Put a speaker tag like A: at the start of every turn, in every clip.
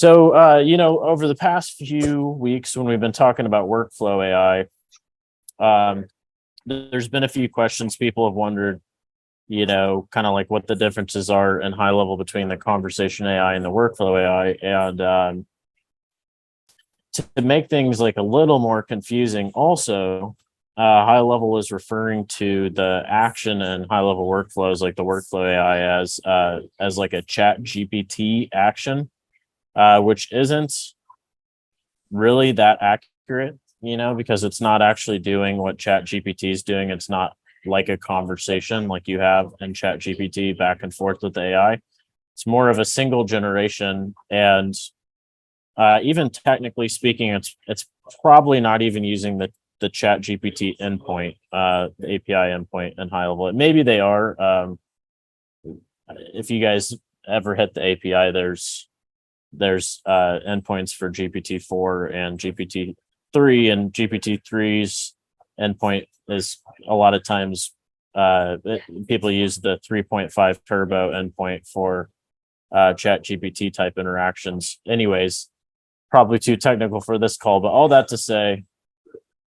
A: Over the past few weeks when we've been talking about workflow AI, there's been a few questions people have wondered, kind of like what the differences are in high level between the conversation AI and the workflow AI. And to make things like a little more confusing, also, high level is referring to the action and high level workflows like the workflow AI as like a chat GPT action, which isn't really that accurate, because it's not actually doing what chat GPT is doing. It's not like a conversation like you have in chat GPT back and forth with the AI. It's more of a single generation. And even technically speaking, it's probably not even using the chat GPT endpoint, the API endpoint in high level. Maybe they are. If you guys ever hit the API, there's endpoints for GPT-4 and GPT-3, and GPT-3's endpoint is a lot of times people use the 3.5 turbo endpoint for chat GPT type interactions. Anyways, probably too technical for this call, but all that to say,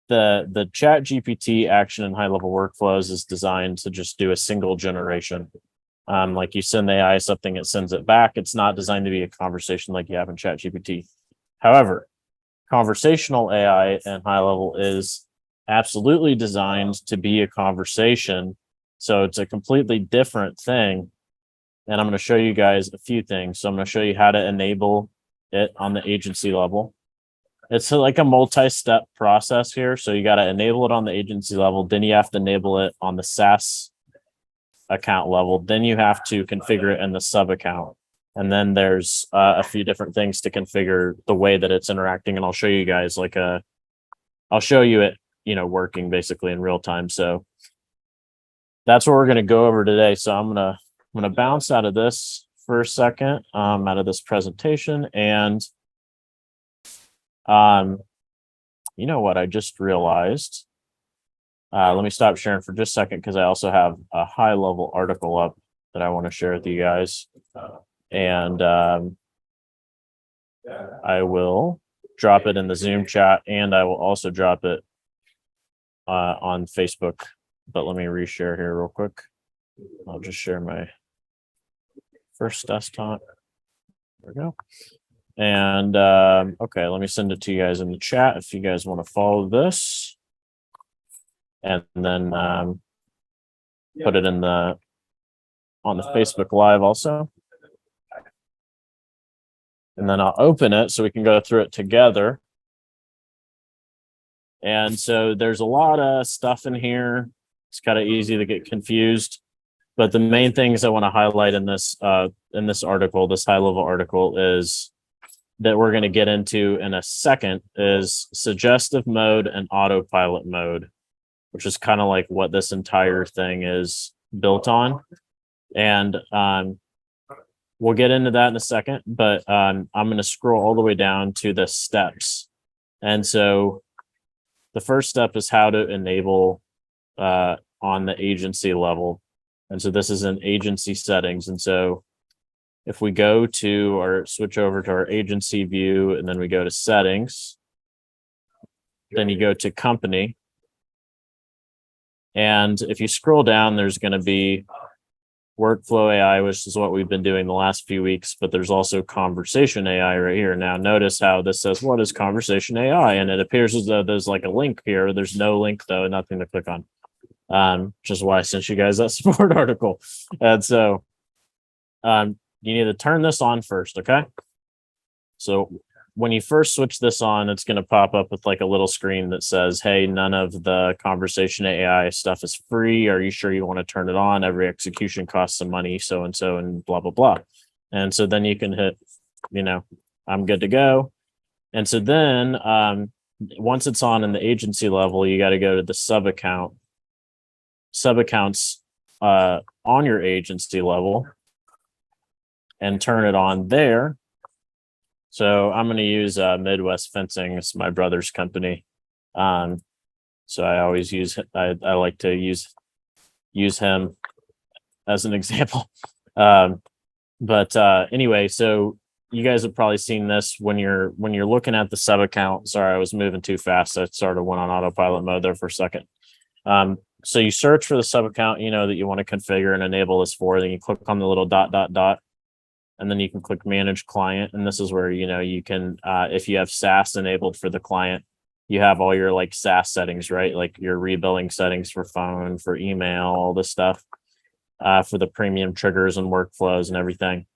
A: the chat GPT action in high level workflows is designed to just do a single generation. Like you send the AI something, it sends it back. It's not designed to be a conversation like you have in chat GPT. However, conversational AI and high level is absolutely designed to be a conversation. So it's a completely different thing. And I'm going to show you guys a few things. So I'm going to show you how to enable it on the agency level. It's like a multi-step process here. So you got to enable it on the agency level. Then you have to enable it on the SaaS account level. Then you have to configure it in the sub account. And then there's a few different things to configure the way that it's interacting. And I'll show you guys I'll show you it, working basically in real time. So that's what we're going to go over today. So I'm going to bounce out of this for a second, out of this presentation. And you know what I just realized? Let me stop sharing for just a second because I also have a high level article up that I want to share with you guys. And I will drop it in the Zoom chat, and I will also drop it on Facebook. But let me reshare here real quick. I'll just share my first desktop. There we go. And okay, let me send it to you guys in the chat if you guys want to follow this. And then put it on the Facebook Live also. And then I'll open it so we can go through it together. And so there's a lot of stuff in here. It's kind of easy to get confused. But the main things I want to highlight in this article, this high level article, is that we're going to get into in a second is suggestive mode and autopilot mode, which is kind of like what this entire thing is built on. And we'll get into that in a second, but I'm going to scroll all the way down to the steps. And so the first step is how to enable on the agency level. And so this is in agency settings. And so if we go to or switch over to our agency view, and then we go to settings, then you go to company. And if you scroll down, there's going to be workflow AI, which is what we've been doing the last few weeks, but there's also conversation AI right here. Now, notice how this says, what is conversation AI? And it appears as though there's like a link here. There's no link, though, nothing to click on, which is why I sent you guys that support article. And so you need to turn this on first, okay? So when you first switch this on, it's going to pop up with like a little screen that says, hey, none of the conversation AI stuff is free. Are you sure you want to turn it on? Every execution costs some money, so and blah, blah, blah. And so then you can hit, I'm good to go. And so then once it's on in the agency level, you got to go to the sub accounts on your agency level and turn it on there. So I'm going to use Midwest Fencing. It's my brother's company. So I always I like to use him as an example. Anyway, so you guys have probably seen this when you're looking at the sub account. Sorry, I was moving too fast. I sort of went on autopilot mode there for a second. So you search for the sub account, that you want to configure and enable this for. Then you click on the little dot, and then you can click manage client. And this is where, you can, if you have SaaS enabled for the client, you have all your like SaaS settings, right? Like your rebilling settings for phone, for email, all this stuff, for the premium triggers and workflows and everything.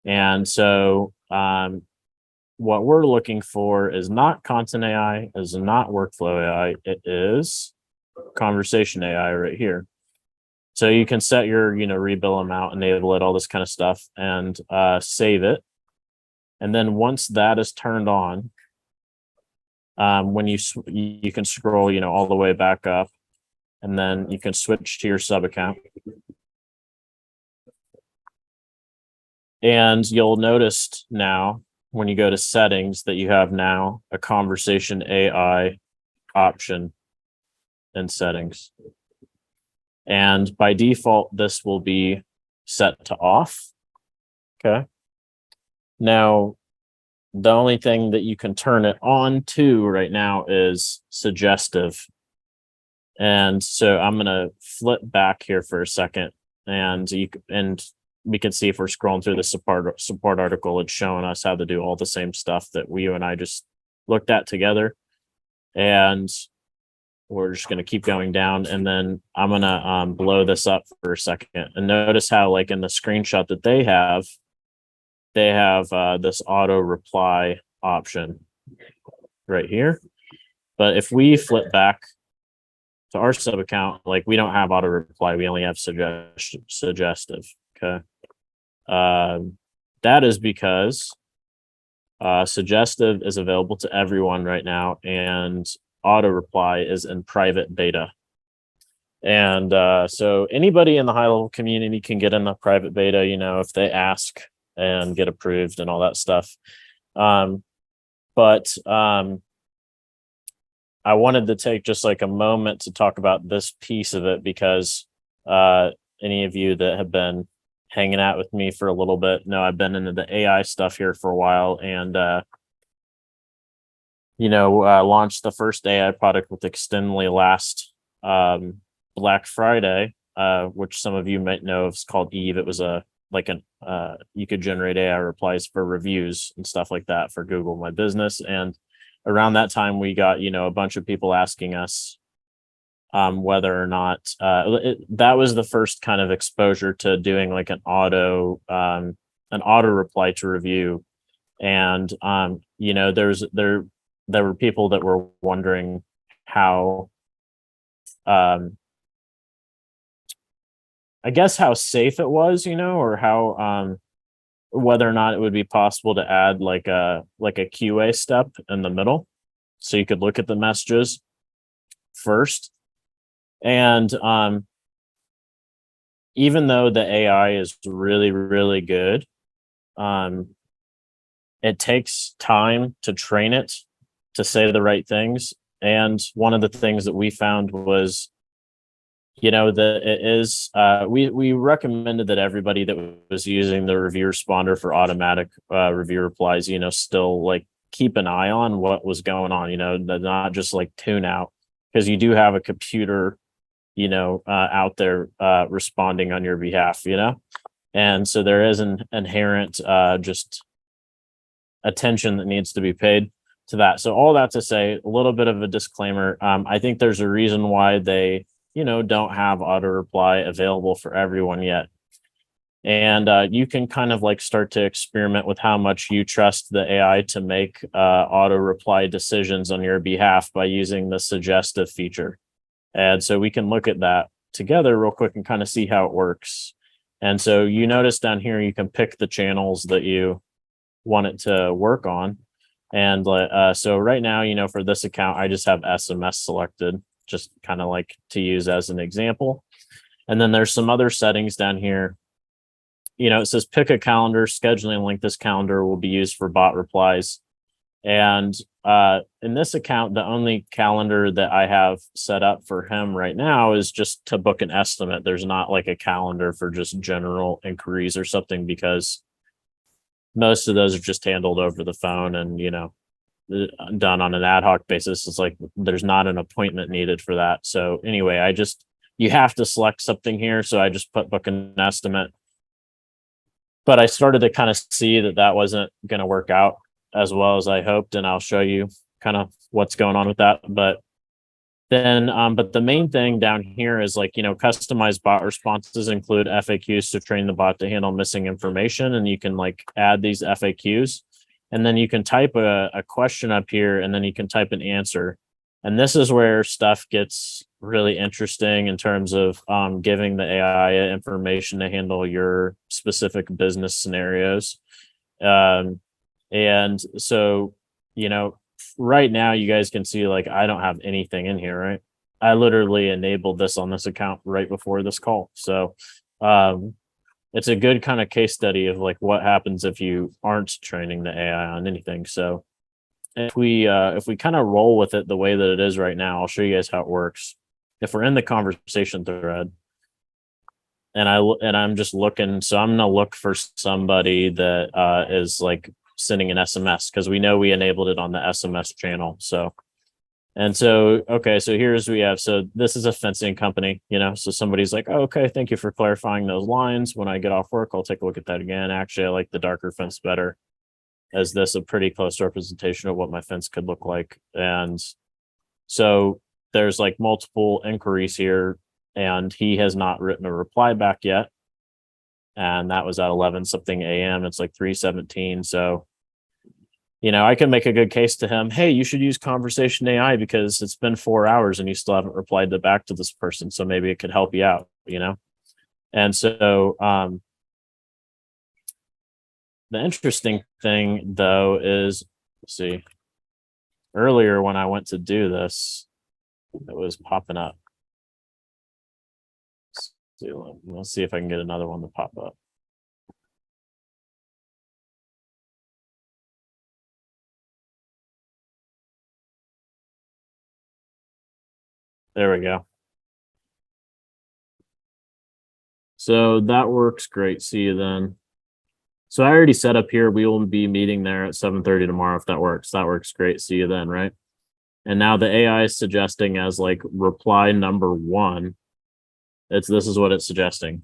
A: And so, what we're looking for is not content AI, is not workflow AI. It is conversation AI right here. So you can set your, rebill amount, enable it, all this kind of stuff, and save it. And then once that is turned on, when you can scroll, all the way back up, and then you can switch to your sub account. And you'll notice now when you go to settings that you have now a conversation AI option in settings. And by default, this will be set to off. Okay. Now, the only thing that you can turn it on to right now is suggestive. And so I'm going to flip back here for a second, and we can see if we're scrolling through the support article, it's showing us how to do all the same stuff that you and I just looked at together. And we're just going to keep going down, and then I'm going to blow this up for a second. And notice how, like in the screenshot that they have this auto reply option right here. But if we flip back to our sub account, like we don't have auto reply, we only have suggestive. Okay. That is because suggestive is available to everyone right now, and auto reply is in private beta. And so anybody in the HighLevel community can get in the private beta, if they ask and get approved and all that stuff. But I wanted to take just like a moment to talk about this piece of it, because any of you that have been hanging out with me for a little bit know I've been into the AI stuff here for a while, and launched the first AI product with Extendly last Black Friday, which some of you might know is called Eve. It was you could generate AI replies for reviews and stuff like that for Google My Business. And around that time, we got, a bunch of people asking us whether or not that was the first kind of exposure to doing like an auto reply to review. And there were people that were wondering how I guess how safe it was, or how whether or not it would be possible to add like a QA step in the middle, so you could look at the messages first. And even though the AI is really, really good, it takes time to train it to say the right things. And one of the things that we found was, that it is, we recommended that everybody that was using the review responder for automatic review replies, still like keep an eye on what was going on, not just like tune out, because you do have a computer, out there responding on your behalf, and so there is an inherent just attention that needs to be paid to that. So all that to say, a little bit of a disclaimer. I think there's a reason why they, don't have auto reply available for everyone yet. And you can kind of like start to experiment with how much you trust the AI to make auto reply decisions on your behalf by using the suggestive feature. And so we can look at that together real quick and kind of see how it works. And so you notice down here, you can pick the channels that you want it to work on. And so right now, for this account, I just have SMS selected, just kind of like to use as an example. And then there's some other settings down here. It says pick a calendar, scheduling link. This calendar will be used for bot replies. And in this account, the only calendar that I have set up for him right now is just to book an estimate. There's not like a calendar for just general inquiries or something, because most of those are just handled over the phone and, done on an ad hoc basis. It's like there's not an appointment needed for that. So anyway, you have to select something here. So I just book an estimate. But I started to kind of see that wasn't going to work out as well as I hoped. And I'll show you kind of what's going on with that. But the main thing down here is like, customized bot responses include FAQs to train the bot to handle missing information. And you can like add these FAQs. And then you can type a question up here, and then you can type an answer. And this is where stuff gets really interesting in terms of giving the AI information to handle your specific business scenarios. And so, right now you guys can see like I don't have anything in here, right? I literally enabled this on this account right before this call. So it's a good kind of case study of like what happens if you aren't training the AI on anything. So if we kind of roll with it the way that it is right now, I'll show you guys how it works. If we're in the conversation thread and I'm just looking, so I'm gonna look for somebody that is like sending an SMS because we know we enabled it on the SMS channel. So okay, so so this is a fencing company, so somebody's like, oh, okay, thank you for clarifying those lines. When I get off work, I'll take a look at that again. Actually, I like the darker fence better, as this a pretty close representation of what my fence could look like. And so there's like multiple inquiries here, and he has not written a reply back yet. And that was at 11 something a.m. It's like 3:17. So I can make a good case to him. Hey, you should use conversation AI because it's been 4 hours and you still haven't replied back to this person. So maybe it could help you out, And so the interesting thing though is, let's see, earlier when I went to do this, it was popping up. Let's see if I can get another one to pop up. There we go. So that works great. See you then. So I already set up here. We will be meeting there at 7:30 tomorrow if that works. That works great. See you then, right? And now the AI is suggesting as like reply number 1. This is what it's suggesting.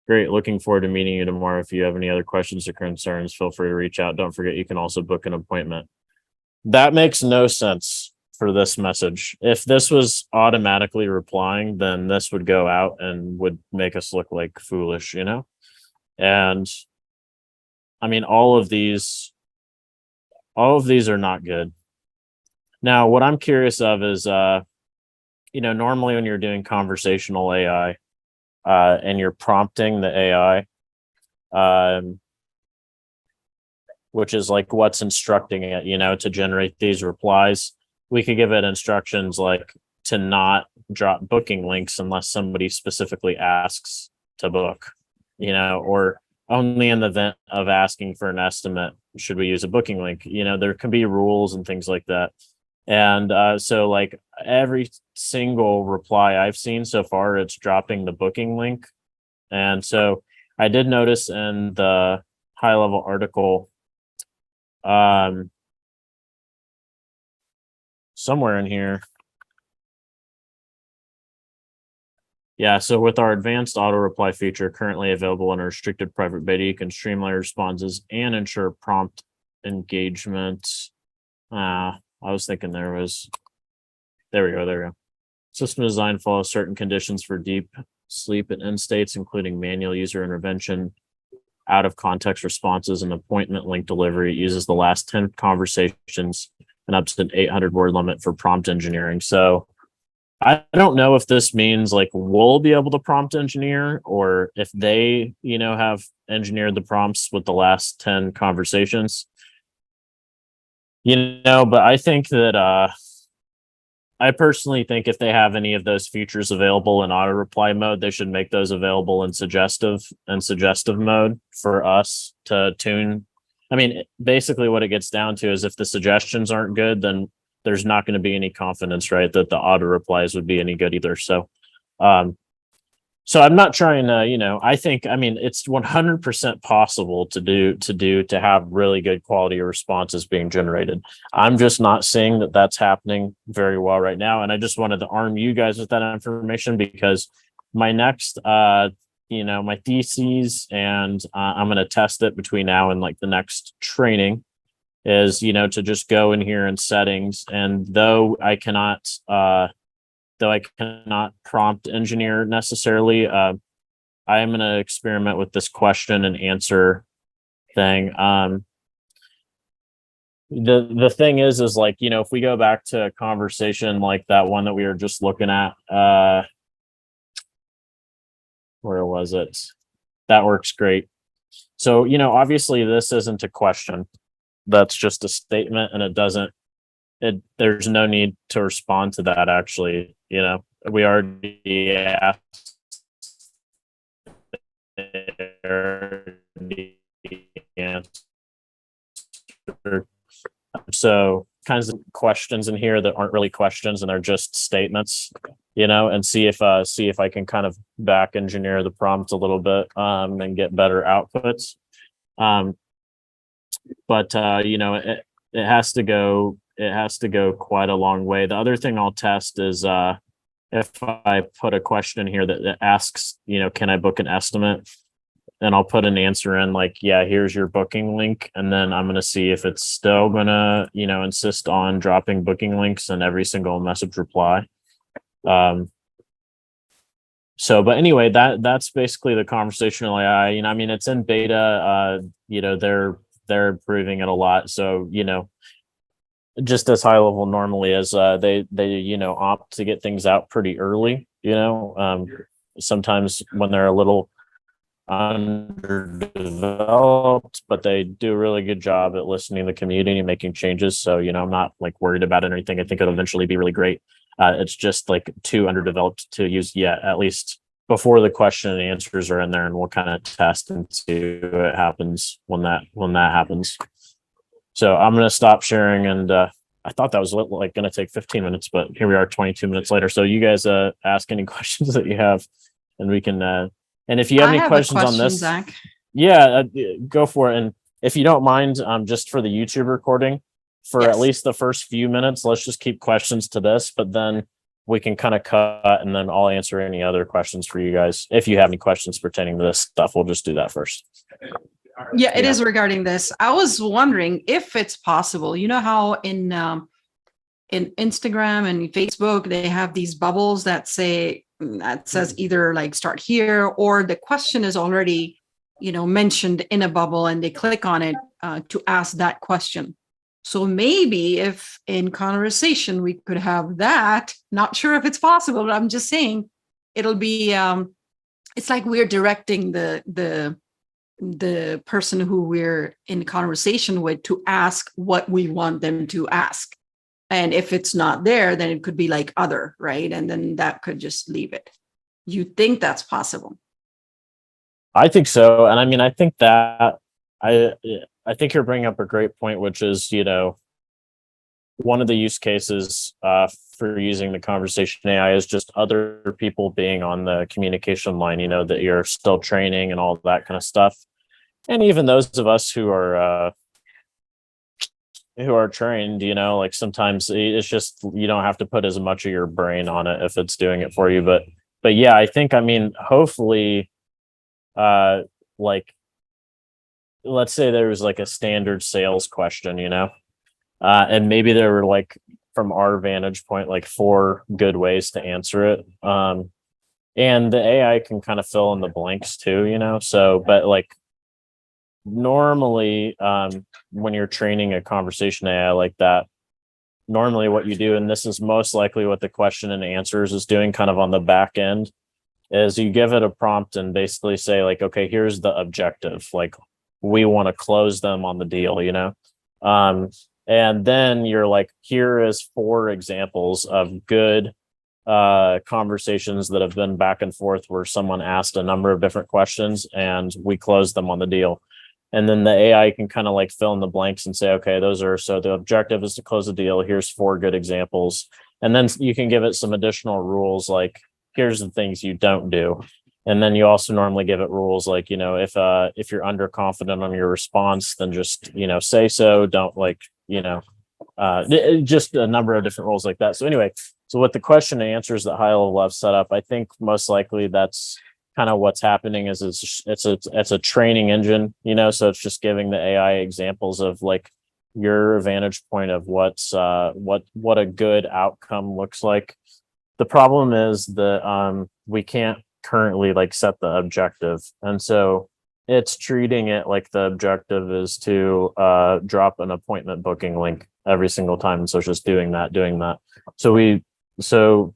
A: Great. Looking forward to meeting you tomorrow. If you have any other questions or concerns, feel free to reach out. Don't forget, you can also book an appointment. That makes no sense for this message. If this was automatically replying, then this would go out and would make us look like foolish, And I mean, all of these are not good. Now, what I'm curious of is, normally when you're doing conversational AI, and you're prompting the AI, which is like what's instructing it, to generate these replies. We could give it instructions like to not drop booking links unless somebody specifically asks to book, or only in the event of asking for an estimate should we use a booking link. There can be rules and things like that. And so like every single reply I've seen so far, it's dropping the booking link. And so I did notice in the HighLevel article, somewhere in here. Yeah, so with our advanced auto reply feature currently available in a restricted private beta, you can streamline responses and ensure prompt engagement. I was thinking there we go. System design follows certain conditions for deep sleep and end states, including manual user intervention, out of context responses, and appointment link delivery. It uses the last 10 conversations and up to an 800 word limit for prompt engineering. So I don't know if this means like we'll be able to prompt engineer, or if they, have engineered the prompts with the last 10 conversations. But I think that I personally think if they have any of those features available in auto reply mode, they should make those available in suggestive mode for us to tune. I mean, basically what it gets down to is if the suggestions aren't good, then there's not going to be any confidence, right, that the auto replies would be any good either. So So I'm not trying to, I mean, it's 100% possible to have really good quality responses being generated. I'm just not seeing that that's happening very well right now. And I just wanted to arm you guys with that information because my next, my theses and I'm going to test it between now and like the next training is, to just go in here in settings. And though I cannot prompt engineer necessarily, I am going to experiment with this question and answer thing. The thing is like, if we go back to a conversation like that one that we were just looking at, where was it? That works great. So, obviously this isn't a question. That's just a statement and there's no need to respond to that actually. We already asked the answer. So kinds of questions in here that aren't really questions and they're just statements, and see if I can kind of back engineer the prompt a little bit and get better outputs. But it has to go quite a long way. The other thing I'll test is if I put a question in here that asks, can I book an estimate? And I'll put an answer in like, yeah, here's your booking link. And then I'm going to see if it's still going to, insist on dropping booking links in every single message reply. But anyway, that's basically the conversational AI. I mean, it's in beta. They're improving it a lot. So, just as HighLevel normally is, they opt to get things out pretty early. Sometimes when they're a little underdeveloped, but they do a really good job at listening to the community and making changes. So, I'm not like worried about it or anything. I think it'll eventually be really great. It's just like too underdeveloped to use yet, at least before the question and answers are in there, and we'll kind of test and see what happens when that happens. So I'm going to stop sharing, and I thought that was like going to take 15 minutes, but here we are 22 minutes later. So you guys ask any questions that you have, and we can, and if you have any questions on this,
B: Zach.
A: Yeah, go for it. And if you don't mind, just for the YouTube recording, for at least the first few minutes, let's just keep questions to this, but then we can kind of cut and then I'll answer any other questions for you guys. If you have any questions pertaining to this stuff, we'll just do that first.
B: Yeah, it is regarding this. I was wondering if it's possible. You know how in Instagram and Facebook, they have these bubbles that says either like start here, or the question is already, mentioned in a bubble and they click on it to ask that question. So maybe if in conversation we could have that, not sure if it's possible, but I'm just saying it'll be, it's like we're directing the person who we're in conversation with to ask what we want them to ask. And if it's not there, then it could be like other, right? And then that could just leave it. You think that's possible?
A: I think so. And I mean, I think that I think you're bringing up a great point, which is, one of the use cases for using the conversation AI is just other people being on the communication line, that you're still training and all that kind of stuff. And even those of us who are trained, like sometimes it's just, you don't have to put as much of your brain on it if it's doing it for you. But yeah, I think, I mean, hopefully, like, let's say there was like a standard sales question, and maybe there were like, from our vantage point, like 4 good ways to answer it. And the AI can kind of fill in the blanks too, so, but like normally, when you're training a conversation AI like that, normally what you do, and this is most likely what the question and answers is doing kind of on the back end, is you give it a prompt and basically say like, okay, here's the objective. Like, we want to close them on the deal, and then you're like, here is 4 examples of good conversations that have been back and forth where someone asked a number of different questions and we closed them on the deal. And then the AI can kind of like fill in the blanks and say, okay, so the objective is to close the deal. Here's 4 good examples. And then you can give it some additional rules, like, here's the things you don't do. And then you also normally give it rules like, if you're underconfident on your response, then just, say so. Don't just a number of different rules like that. So anyway, so with the question and answers that HighLevel have set up, I think most likely that's kind of what's happening is it's a training engine, so it's just giving the AI examples of like your vantage point of what a good outcome looks like. The problem is that we can't currently like set the objective, and so it's treating it like the objective is to drop an appointment booking link every single time, and so it's just doing that. So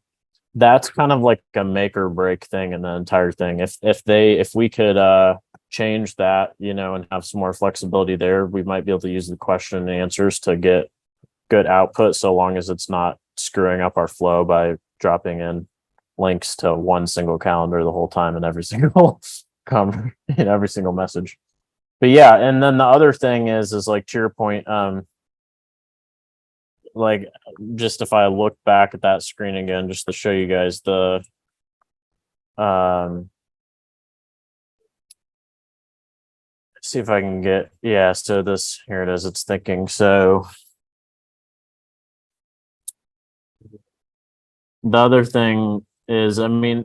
A: that's kind of like a make or break thing in the entire thing. If we could change that, and have some more flexibility there, we might be able to use the question and answers to get good output, so long as it's not screwing up our flow by dropping in links to one single calendar the whole time in every single in every single message. But yeah, and then the other thing is like to your point, like just if I look back at that screen again, just to show you guys the see if I can get, yeah, so this, here it is, it's thinking. So the other thing is,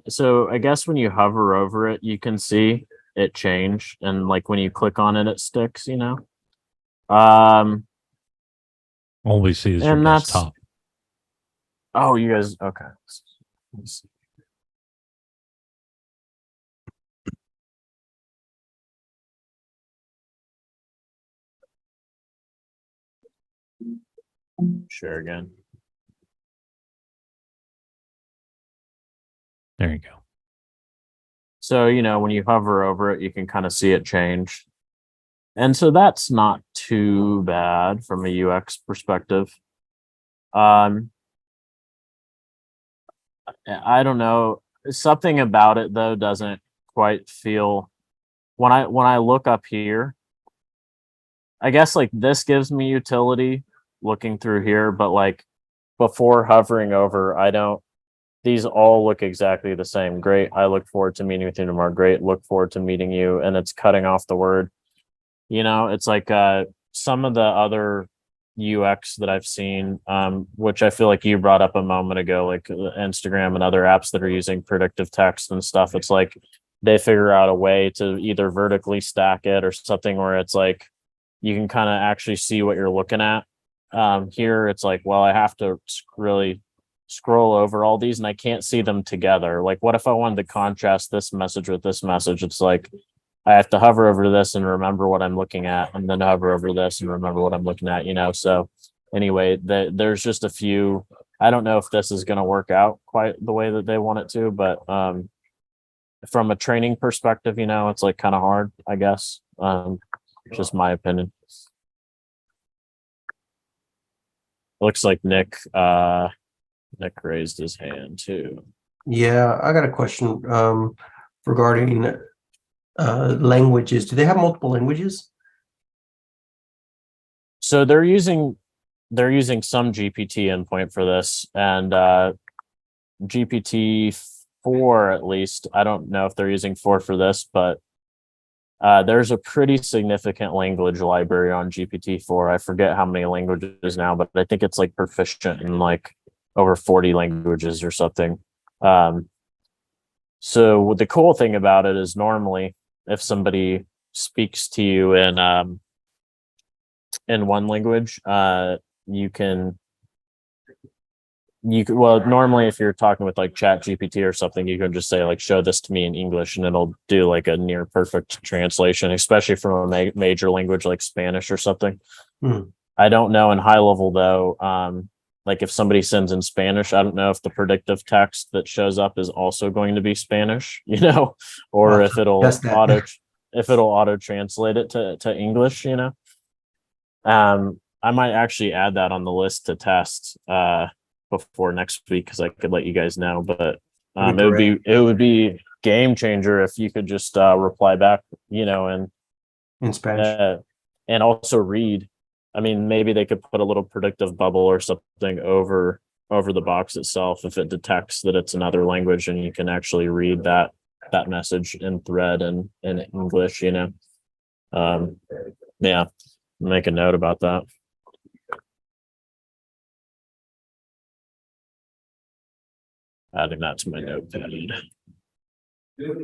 A: so I guess when you hover over it, you can see it change, and like when you click on it, it sticks,
C: All we see is your
A: and that's,
C: desktop.
A: oh, you guys, okay. Let's see. Share again.
C: There you go.
A: So, when you hover over it, you can kind of see it change. And so that's not too bad from a UX perspective. I don't know. Something about it though doesn't quite feel, when I look up here, I guess like this gives me utility looking through here, but like before hovering over, these all look exactly the same. Great. I look forward to meeting with you tomorrow. Great. Look forward to meeting you. And it's cutting off the word. It's like some of the other UX that I've seen, which I feel like you brought up a moment ago, like Instagram and other apps that are using predictive text and stuff. It's like they figure out a way to either vertically stack it or something where it's like you can kind of actually see what you're looking at. Here, it's like, well, I have to really scroll over all these and I can't see them together. Like, what if I wanted to contrast this message with this message? It's like I have to hover over this and remember what I'm looking at, and then hover over this and remember what I'm looking at, So anyway, there's just a few. I don't know if this is going to work out quite the way that they want it to, but from a training perspective, it's like kind of hard, I guess. Just my opinion. Looks like Nick raised his hand too.
D: Yeah, I got a question regarding languages. Do they have multiple languages?
A: So they're using some GPT endpoint for this, and GPT-4 at least. I don't know if they're using 4 for this, but there's a pretty significant language library on GPT-4. I forget how many languages now, but I think it's like proficient in like over 40 languages or something. So the cool thing about it is normally if somebody speaks to you in one language, normally if you're talking with like Chat GPT or something, you can just say like, show this to me in English, and it'll do like a near perfect translation, especially from a major language like Spanish or something. I don't know in HighLevel though, like if somebody sends in Spanish, I don't know if the predictive text that shows up is also going to be Spanish, or if it'll auto translate it to English, I might actually add that on the list to test before next week, because I could let you guys know. But it would be game changer if you could just reply back, and
D: in Spanish,
A: and also read. I mean, maybe they could put a little predictive bubble or something over the box itself if it detects that it's another language, and you can actually read that that message in thread and in English, you know. Yeah, make a note about that. Adding that to my notepad.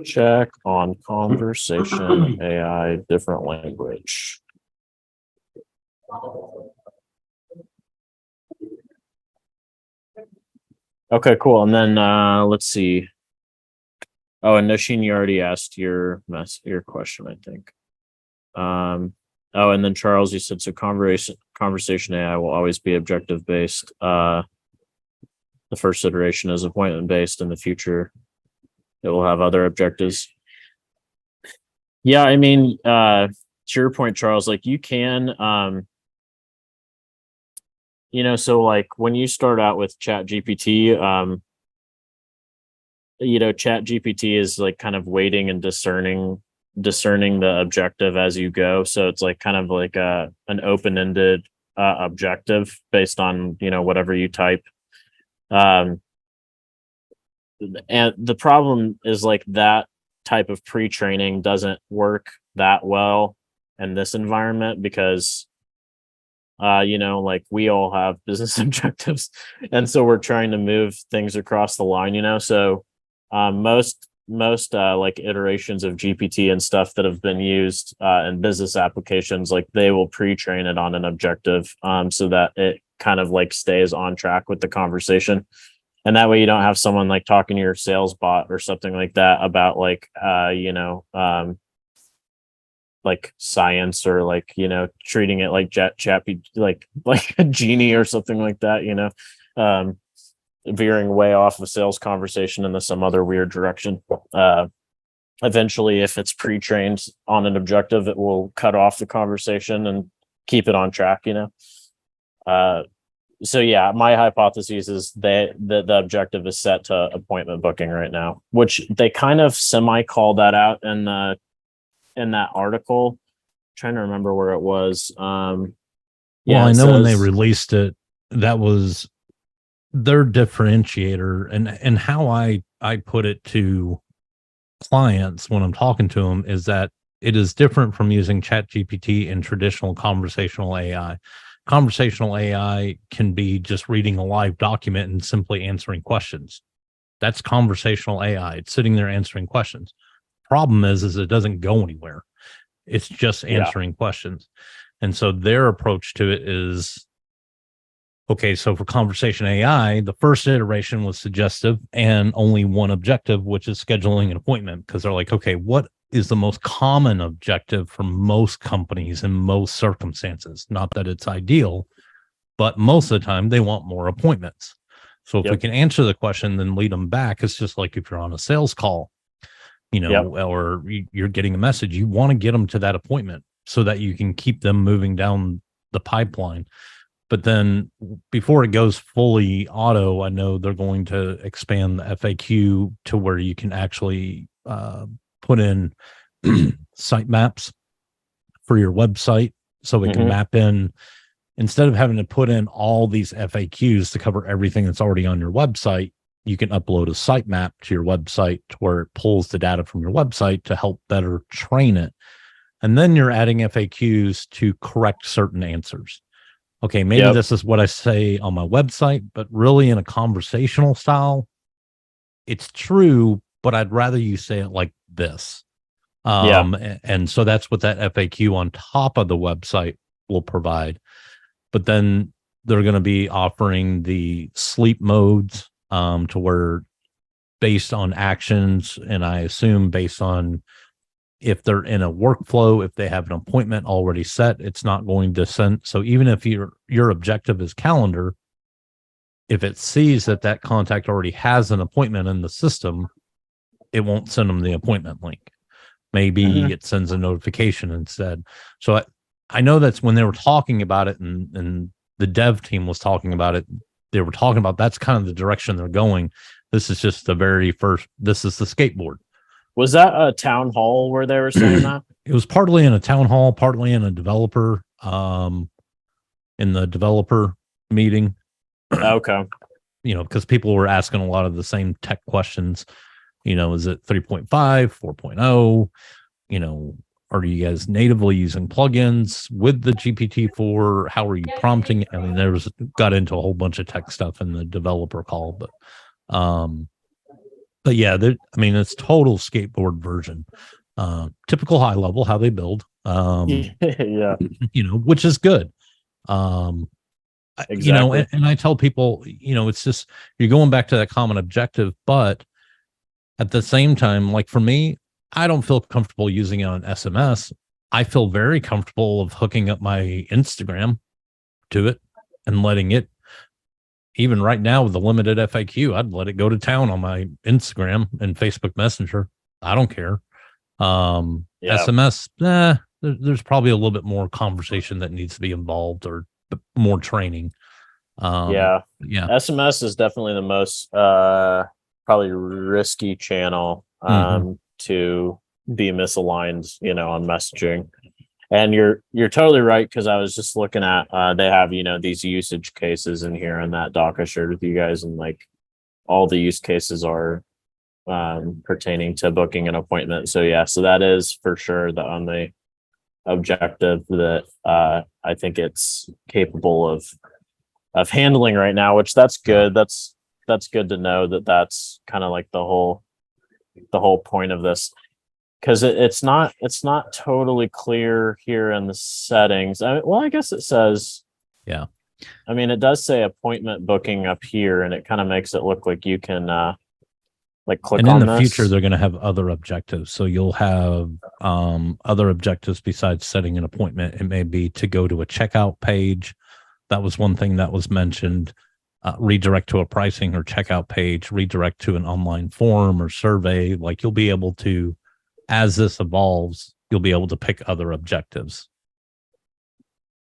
A: Check on conversation AI different language. Okay, cool. And then let's see. Oh, and Nasheen, you already asked your question, I think. Oh, and then Charles, you said so conversation AI will always be objective based. The first iteration is appointment based. In the future, it will have other objectives. Yeah, I mean, to your point, Charles, like you can, you know, so like when you start out with Chat GPT, you know, Chat GPT is like kind of waiting and discerning the objective as you go. So it's like kind of like an open-ended objective based on, you know, whatever you type. And the problem is like that type of pre-training doesn't work that well in this environment because you know, like we all have business objectives, and so we're trying to move things across the line, you know. So most like iterations of GPT and stuff that have been used in business applications, like they will pre-train it on an objective so that it kind of like stays on track with the conversation. And that way you don't have someone like talking to your sales bot or something like that about like you know, like science or like, you know, treating it like chappy like a genie or something like that, you know. Veering way off of sales conversation into some other weird direction. Eventually, if it's pre-trained on an objective, it will cut off the conversation and keep it on track, you know. So yeah, my hypothesis is that the objective is set to appointment booking right now, which they kind of semi call that out in that article. I'm trying to remember where it was. Yeah,
C: well, I know when they released it, that was their differentiator, and how I put it to clients when I'm talking to them is that it is different from using ChatGPT and traditional conversational AI. Conversational AI can be just reading a live document and simply answering questions. That's conversational AI. It's sitting there answering questions. Problem is it doesn't go anywhere. It's just answering questions. And so their approach to it is, okay, so for conversation AI, the first iteration was suggestive and only one objective, which is scheduling an appointment, because they're like, okay, what is the most common objective for most companies in most circumstances? Not that it's ideal, but most of the time they want more appointments. So if we can answer the question, then lead them back. It's just like if you're on a sales call, you know, or you're getting a message, you want to get them to that appointment so that you can keep them moving down the pipeline. But then before it goes fully auto, I know they're going to expand the FAQ to where you can actually put in site maps for your website. So it can map in, instead of having to put in all these FAQs to cover everything that's already on your website, you can upload a site map to your website to where it pulls the data from your website to help better train it. And then you're adding FAQs to correct certain answers. Okay, maybe this is what I say on my website, but really in a conversational style, it's true, but I'd rather you say it like this. And so that's what that FAQ on top of the website will provide. But then they're going to be offering the sleep modes to where based on actions, and I assume based on if they're in a workflow, if they have an appointment already set, it's not going to send. So even if your objective is calendar, if it sees that contact already has an appointment in the system, it won't send them the appointment link. Maybe it sends a notification instead. So I know that's when they were talking about it and the dev team was talking about it. They were talking about that's kind of the direction they're going. This is just the very first. This is the skateboard.
A: Was that a town hall where they were saying that?
C: It was partly in a town hall, partly in a developer, in the developer meeting.
A: Okay.
C: You know, because people were asking a lot of the same tech questions. Is it 3.5, 4.0? Are you guys natively using plugins with the GPT-4? How are you prompting? I mean, got into a whole bunch of tech stuff in the developer call, but yeah, it's total skateboard version. Typical high level, how they build,
A: Yeah.
C: Which is good.
A: Exactly.
C: And I tell people, it's just, you're going back to that common objective, but at the same time, like for me, I don't feel comfortable using it on SMS. I feel very comfortable of hooking up my Instagram to it and letting it, even right now with the limited FAQ, I'd let it go to town on my Instagram and Facebook Messenger. I don't care. SMS, there's probably a little bit more conversation that needs to be involved or more training.
A: Yeah. SMS is definitely the most probably risky channel to be misaligned, on messaging. And you're totally right, because I was just looking at they have these usage cases in here, and that doc I shared with you guys, and like all the use cases are pertaining to booking an appointment. So that is for sure the only objective that I think it's capable of handling right now, which that's good. That's good to know that's kind of like the whole point of this, because it's not totally clear here in the settings. I guess it says, it does say appointment booking up here, and it kind of makes it look like you can click on this. And in the
C: future, they're going to have other objectives. So you'll have other objectives besides setting an appointment. It may be to go to a checkout page. That was one thing that was mentioned. Redirect to a pricing or checkout page, redirect to an online form or survey. Like, you'll be able to, as this evolves, you'll be able to pick other objectives.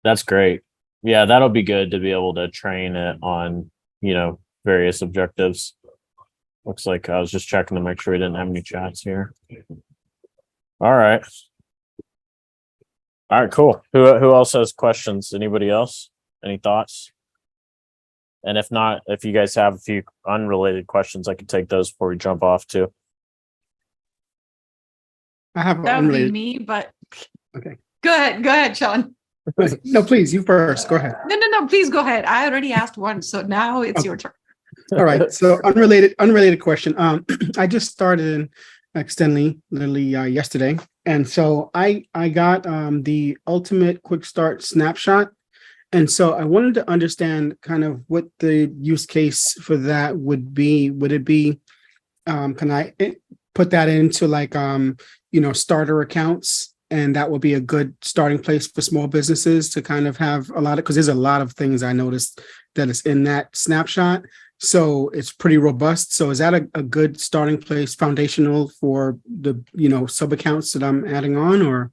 A: That's great. Yeah, that'll be good to be able to train it on, various objectives. Looks like I was just checking to make sure we didn't have any chats here. All right, cool. Who else has questions? Anybody else? Any thoughts? And if not, if you guys have a few unrelated questions, I can take those before we jump off too.
E: I have
B: that would be me, but
E: okay.
B: Go ahead, Sean.
E: No, please, you first. Go ahead.
B: No, please go ahead. I already asked one, so now it's your turn.
E: All right. So unrelated question. I just started in Extendly literally yesterday, and so I got the ultimate quick start snapshot. And so I wanted to understand kind of what the use case for that would be. Would it be, can I put that into starter accounts? And that would be a good starting place for small businesses to kind of have because there's a lot of things I noticed that is in that snapshot. So it's pretty robust. So is that a good starting place, foundational for the, sub accounts that I'm adding on, or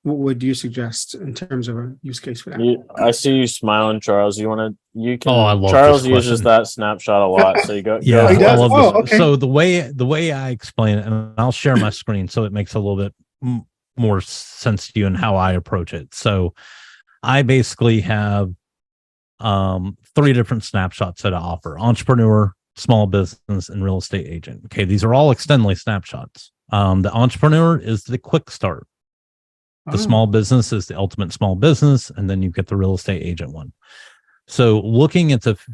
E: what would you suggest in terms of a use case for that?
A: I see you smiling, Charles. You can.
C: I love
A: Charles
C: this
A: uses that snapshot a lot, so you go.
C: Yeah,
E: he does?
C: I love this.
E: Okay.
C: So the way I explain it, and I'll share my screen so it makes a little bit more sense to you and how I approach it. So I basically have 3 different snapshots that I offer: entrepreneur, small business, and real estate agent. Okay, these are all Extendly snapshots. The entrepreneur is the quick start. The small business is the ultimate small business, and then you get the real estate agent one. So looking at of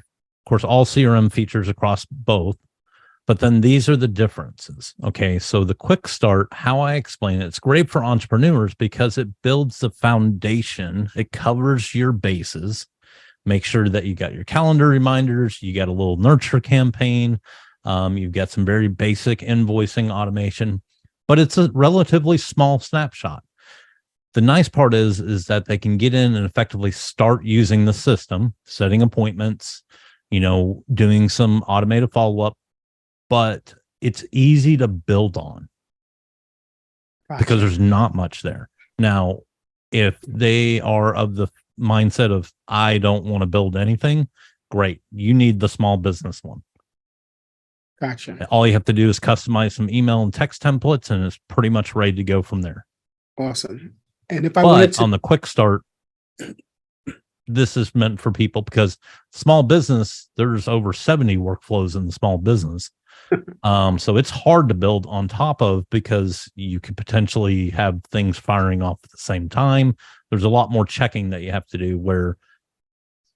C: course, all CRM features across both, but then these are the differences. Okay, so the quick start, how I explain it, it's great for entrepreneurs because it builds the foundation. It covers your bases. Make sure that you got your calendar reminders, you got a little nurture campaign, you've got some very basic invoicing automation, but it's a relatively small snapshot. The nice part is that they can get in and effectively start using the system, setting appointments, doing some automated follow-up, but it's easy to build on because there's not much there. Now, if they are of the mindset of, I don't want to build anything, great. You need the small business one.
E: Gotcha.
C: All you have to do is customize some email and text templates, and it's pretty much ready to go from there.
E: Awesome. And if I wanted to,
C: on the quick start, this is meant for people because small business, there's over 70 workflows in the small business. So it's hard to build on top of because you could potentially have things firing off at the same time. There's a lot more checking that you have to do, where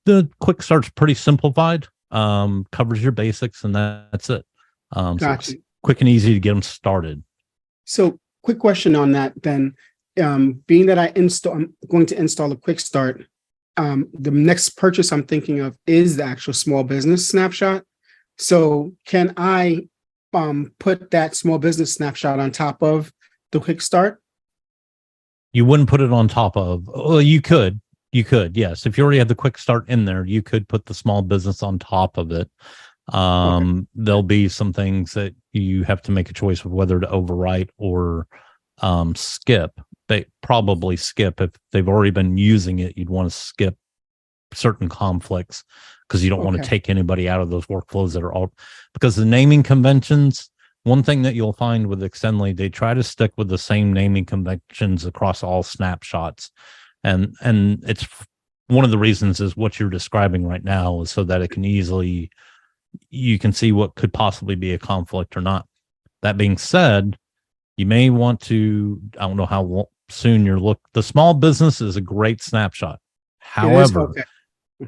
C: the quick start's pretty simplified, covers your basics, and that's it. So
E: Gotcha.
C: it's quick and easy to get them started.
E: So quick question on that then. Being that I'm going to install a quick start, the next purchase I'm thinking of is the actual small business snapshot. So can I put that small business snapshot on top of the quick start?
C: You wouldn't put it on top of, well, you could, yes. If you already had the quick start in there, you could put the small business on top of it. There'll be some things that you have to make a choice of whether to overwrite or skip. They probably skip. If they've already been using it, you'd want to skip certain conflicts because you don't want to take anybody out of those workflows that are all, because the naming conventions, one thing that you'll find with Extendly, they try to stick with the same naming conventions across all snapshots. And it's one of the reasons is what you're describing right now, is so that it can easily, you can see what could possibly be a conflict or not. That being said, you may want to, I don't know how soon the small business is a great snapshot. However,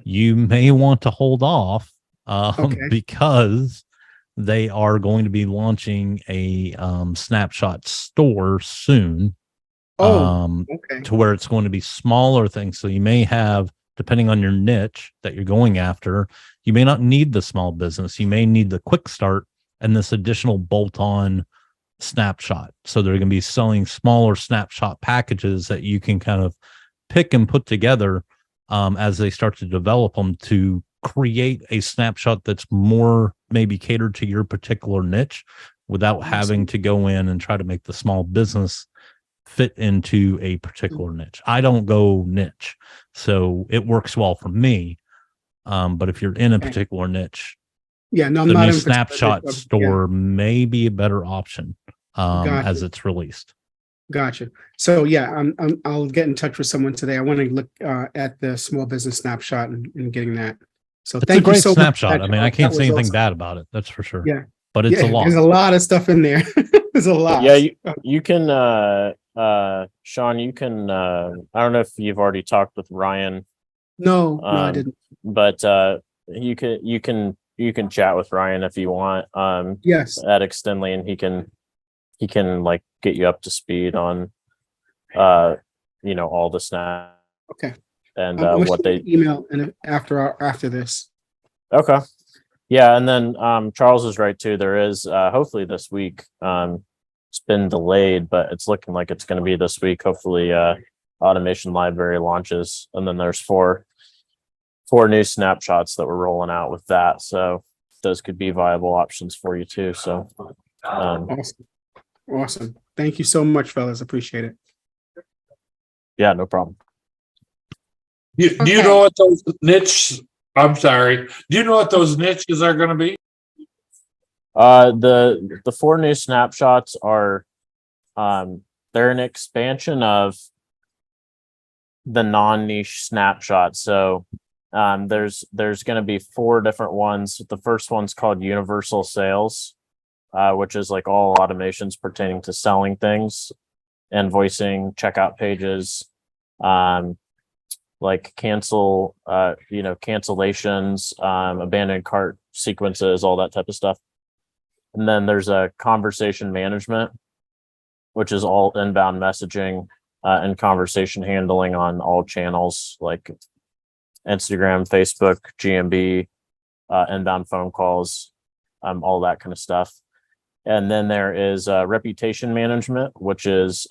C: you may want to hold off because they are going to be launching a snapshot store soon. To where it's going to be smaller things. So you may have, depending on your niche that you're going after, you may not need the small business. You may need the quick start and this additional bolt-on snapshot. So they're going to be selling smaller snapshot packages that you can kind of pick and put together as they start to develop them to create a snapshot that's more maybe catered to your particular niche without having to go in and try to make the small business fit into a particular niche. I don't go niche, so it works well for me. But if you're in a particular niche,
E: the
C: new snapshot store may be a better option as it's released.
E: Gotcha. So I'll get in touch with someone today. I want to look at the small business snapshot and getting that. So
C: it's
E: thank
C: a great
E: you so
C: snapshot.
E: much.
C: I mean, I can't say anything bad about it. That's for sure.
E: Yeah,
C: but it's a lot.
E: There's a lot of stuff in there. There's a lot.
A: Yeah, you can Sean, you can I don't know if you've already talked with Ryan.
E: No, I didn't.
A: But you can chat with Ryan if you want.
E: Yes.
A: At Extendly, and he can like get you up to speed on all the snap.
E: Okay.
A: And
E: what they email and after this.
A: Okay. Yeah, and then Charles is right too. There is hopefully this week. It's been delayed, but it's looking like it's going to be this week. Hopefully, Automation Library launches, and then there's four new snapshots that we're rolling out with that. So those could be viable options for you too. So
E: awesome. Thank you so much, fellas. Appreciate it.
A: Yeah, no problem.
F: Do you know what those niche? I'm sorry. Do you know what those niches are going to be?
A: The four new snapshots are they're an expansion of the non-niche snapshot. So there's going to be four different ones. The first one's called Universal Sales, which is like all automations pertaining to selling things, invoicing, checkout pages, like cancellations, abandoned cart sequences, all that type of stuff. And then there's a conversation management, which is all inbound messaging and conversation handling on all channels like Instagram, Facebook, GMB, inbound phone calls, all that kind of stuff. And then there is reputation management, which is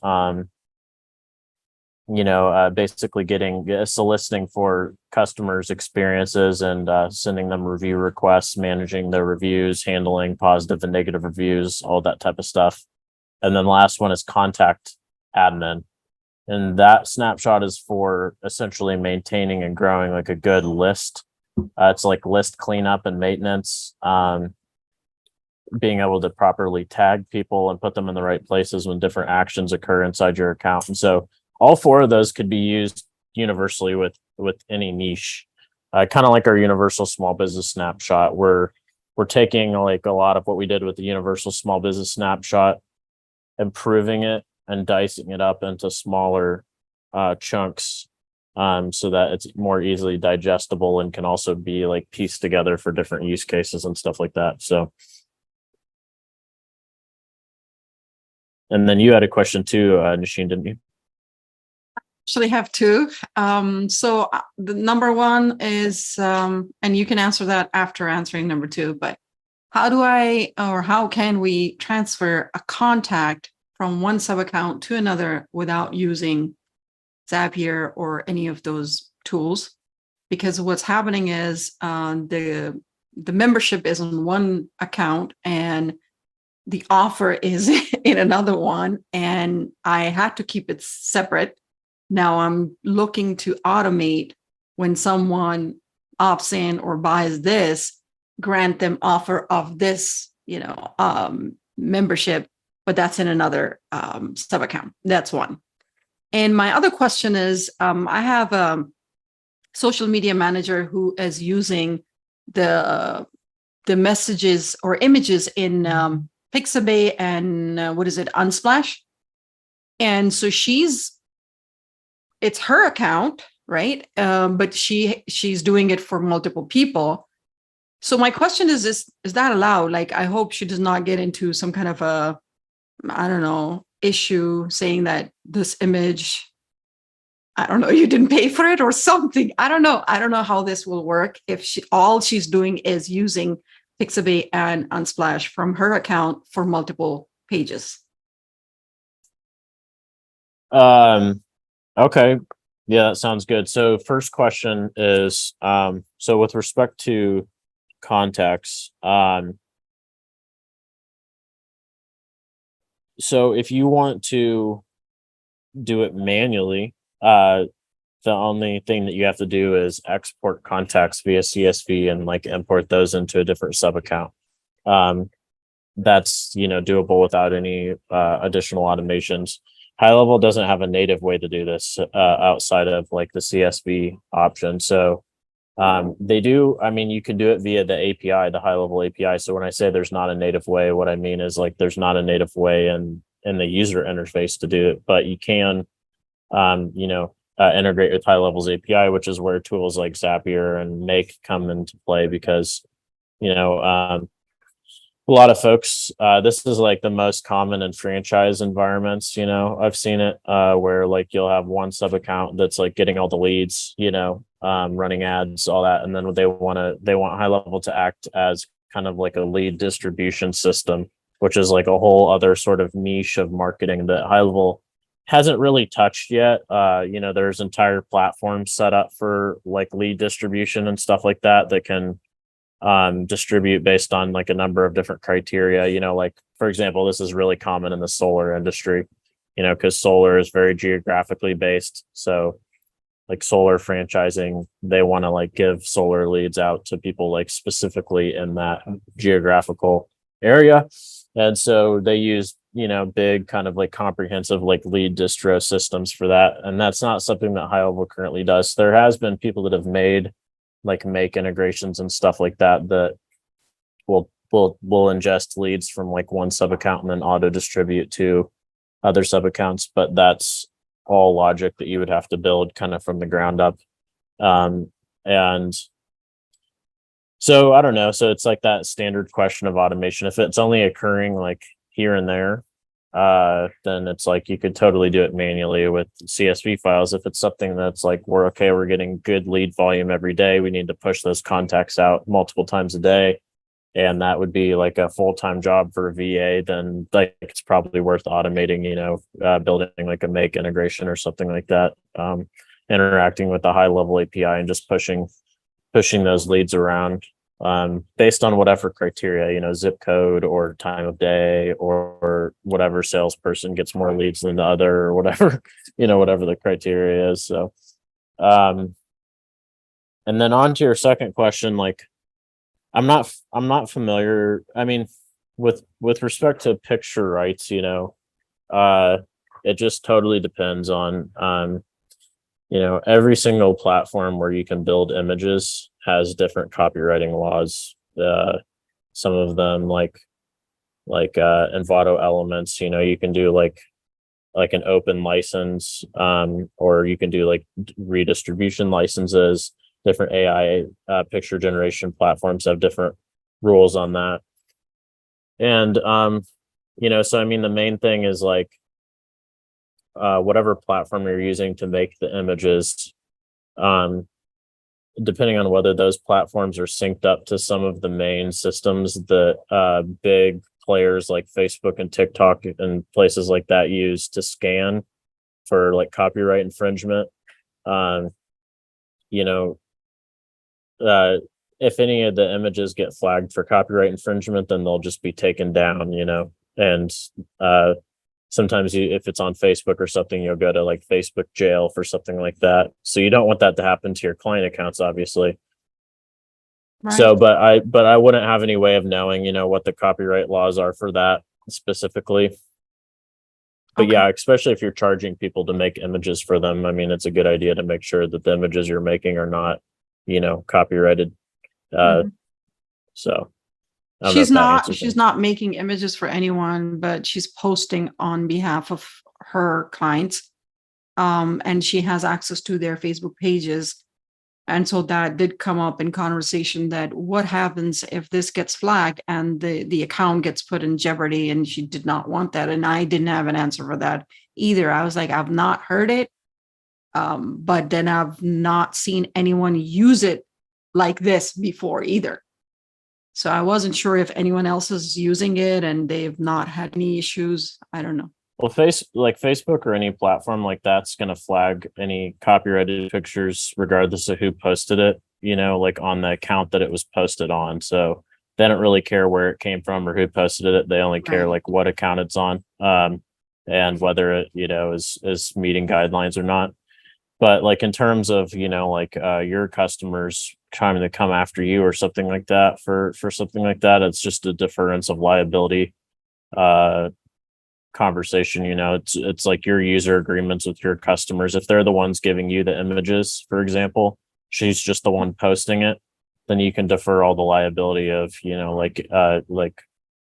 A: basically soliciting for customers' experiences and sending them review requests, managing their reviews, handling positive and negative reviews, all that type of stuff. And then the last one is contact admin. And that snapshot is for essentially maintaining and growing like a good list. It's like list cleanup and maintenance, being able to properly tag people and put them in the right places when different actions occur inside your account. And so all four of those could be used universally with any niche, kind of like our universal small business snapshot, where we're taking like a lot of what we did with the universal small business snapshot, improving it and dicing it up into smaller chunks, so that it's more easily digestible and can also be like pieced together for different use cases and stuff like that. So, and then you had a question too, Nasheen, didn't you?
B: Actually have two. So the number one is, and you can answer that after answering number two, but how can we transfer a contact from one sub account to another without using Zappier or any of those tools? Because what's happening is the membership is on one account and the offer is in another one, and I had to keep it separate. Now I'm looking to automate when someone opts in or buys this, grant them offer of this, membership, but that's in another sub account. That's one. And my other question is, I have a social media manager who is using the messages or images in Pixabay and Unsplash. And so it's her account, right? But she's doing it for multiple people. So my question is that allowed? Like, I hope she does not get into some kind of a, I don't know, issue saying that this image, I don't know, you didn't pay for it or something. I don't know. I don't know how this will work if all she's doing is using Pixabay and Unsplash from her account for multiple pages.
A: Okay. Yeah, that sounds good. So first question is, so with respect to contacts, so if you want to do it manually, the only thing that you have to do is export contacts via CSV and like import those into a different sub account. That's, doable without any additional automations. HighLevel doesn't have a native way to do this outside of like the CSV option. So they do, you can do it via the API, the HighLevel API. So when I say there's not a native way, what I mean is like there's not a native way in the user interface to do it, but you can, integrate with HighLevel's API, which is where tools like Zappier and Make come into play because, a lot of folks, this is like the most common in franchise environments. I've seen it where like you'll have one sub account that's like getting all the leads, running ads, all that, and then they want HighLevel to act as kind of like a lead distribution system, which is like a whole other sort of niche of marketing that HighLevel hasn't really touched yet. There's entire platforms set up for like lead distribution and stuff like that can distribute based on like a number of different criteria. Like for example, this is really common in the solar industry, because solar is very geographically based. So like solar franchising, they want to like give solar leads out to people like specifically in that geographical area. And so they use, big kind of like comprehensive like lead distro systems for that. And that's not something that HighLevel currently does. There has been people that have made like Make integrations and stuff like that will ingest leads from like one sub account and then auto distribute to other sub accounts, but that's all logic that you would have to build kind of from the ground up. And so I don't know. So it's like that standard question of automation. If it's only occurring like here and there, then it's like you could totally do it manually with CSV files. If it's something that's like we're getting good lead volume every day, we need to push those contacts out multiple times a day, and that would be like a full-time job for a VA, then like it's probably worth automating, building like a Make integration or something like that, interacting with the HighLevel API and just pushing those leads around based on whatever criteria, zip code or time of day or whatever salesperson gets more leads than the other or whatever, whatever the criteria is. So, and then on to your second question, like, I'm not familiar. With respect to picture rights, it just totally depends on, every single platform where you can build images has different copywriting laws. some of them like Envato elements, you know, you can do like an open license, or you can do like redistribution licenses. Different AI picture generation platforms have different rules on that. And you know, so I mean, the main thing is like whatever platform you're using to make the images, depending on whether those platforms are synced up to some of the main systems that big players like Facebook and TikTok and places like that use to scan for like copyright infringement. You know, if any of the images get flagged for copyright infringement, then they'll just be taken down, you know. And sometimes if it's on Facebook or something, you'll go to like Facebook jail for something like that. So you don't want that to happen to your client accounts, obviously.
B: Right.
A: So, but I wouldn't have any way of knowing, you know, what the copyright laws are for that specifically. But
B: Okay.
A: yeah, especially if you're charging people to make images for them, I mean, it's a good idea to make sure that the images you're making are not, you know, copyrighted. So I don't know if that answers
B: She's
A: it.
B: not making images for anyone, but she's posting on behalf of her clients. And she has access to their Facebook pages. And so that did come up in conversation, that what happens if this gets flagged and the account gets put in jeopardy, and she did not want that. And I didn't have an answer for that either. I was like, I've not heard it. But then I've not seen anyone use it like this before either. So I wasn't sure if anyone else is using it and they've not had any issues. I don't know.
A: Well, Facebook or any platform like that's going to flag any copyrighted pictures regardless of who posted it, you know, like on the account that it was posted on. So they don't really care where it came from or who posted it. They only care
B: Right.
A: like what account it's on, and whether it, you know, is meeting guidelines or not. But like in terms of, you know, like your customers trying to come after you or something like that for something like that, it's just a difference of liability conversation. You know, it's like your user agreements with your customers. If they're the ones giving you the images, for example, she's just the one posting it, then you can defer all the liability of, you know, like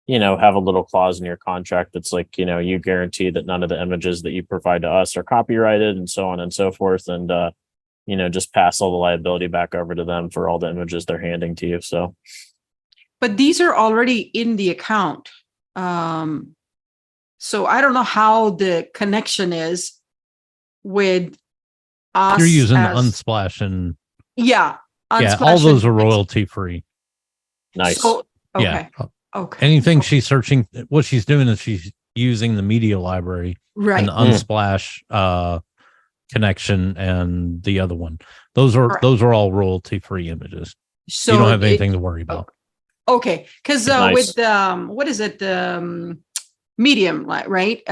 A: you know, have a little clause in your contract that's like, you know, you guarantee that none of the images that you provide to us are copyrighted and so on and so forth. And you know, just pass all the liability back over to them for all the images they're handing to you. So
B: But these are already in the account. So I don't know how the connection is with us.
C: You're using the
B: as-
C: Unsplash and
B: Yeah.
C: yeah,
B: Unsplash
C: all those are
B: and-
C: royalty free.
A: nice.
B: So, okay.
C: Yeah.
B: Okay.
C: Anything she's searching, what she's doing is she's using the media library
B: Right.
C: and the Unsplash connection and the other one. Those are all royalty free images.
B: So
C: You don't have
B: it-
C: anything to worry about.
B: Okay, because
A: Nice.
B: with what is it, Medium, right?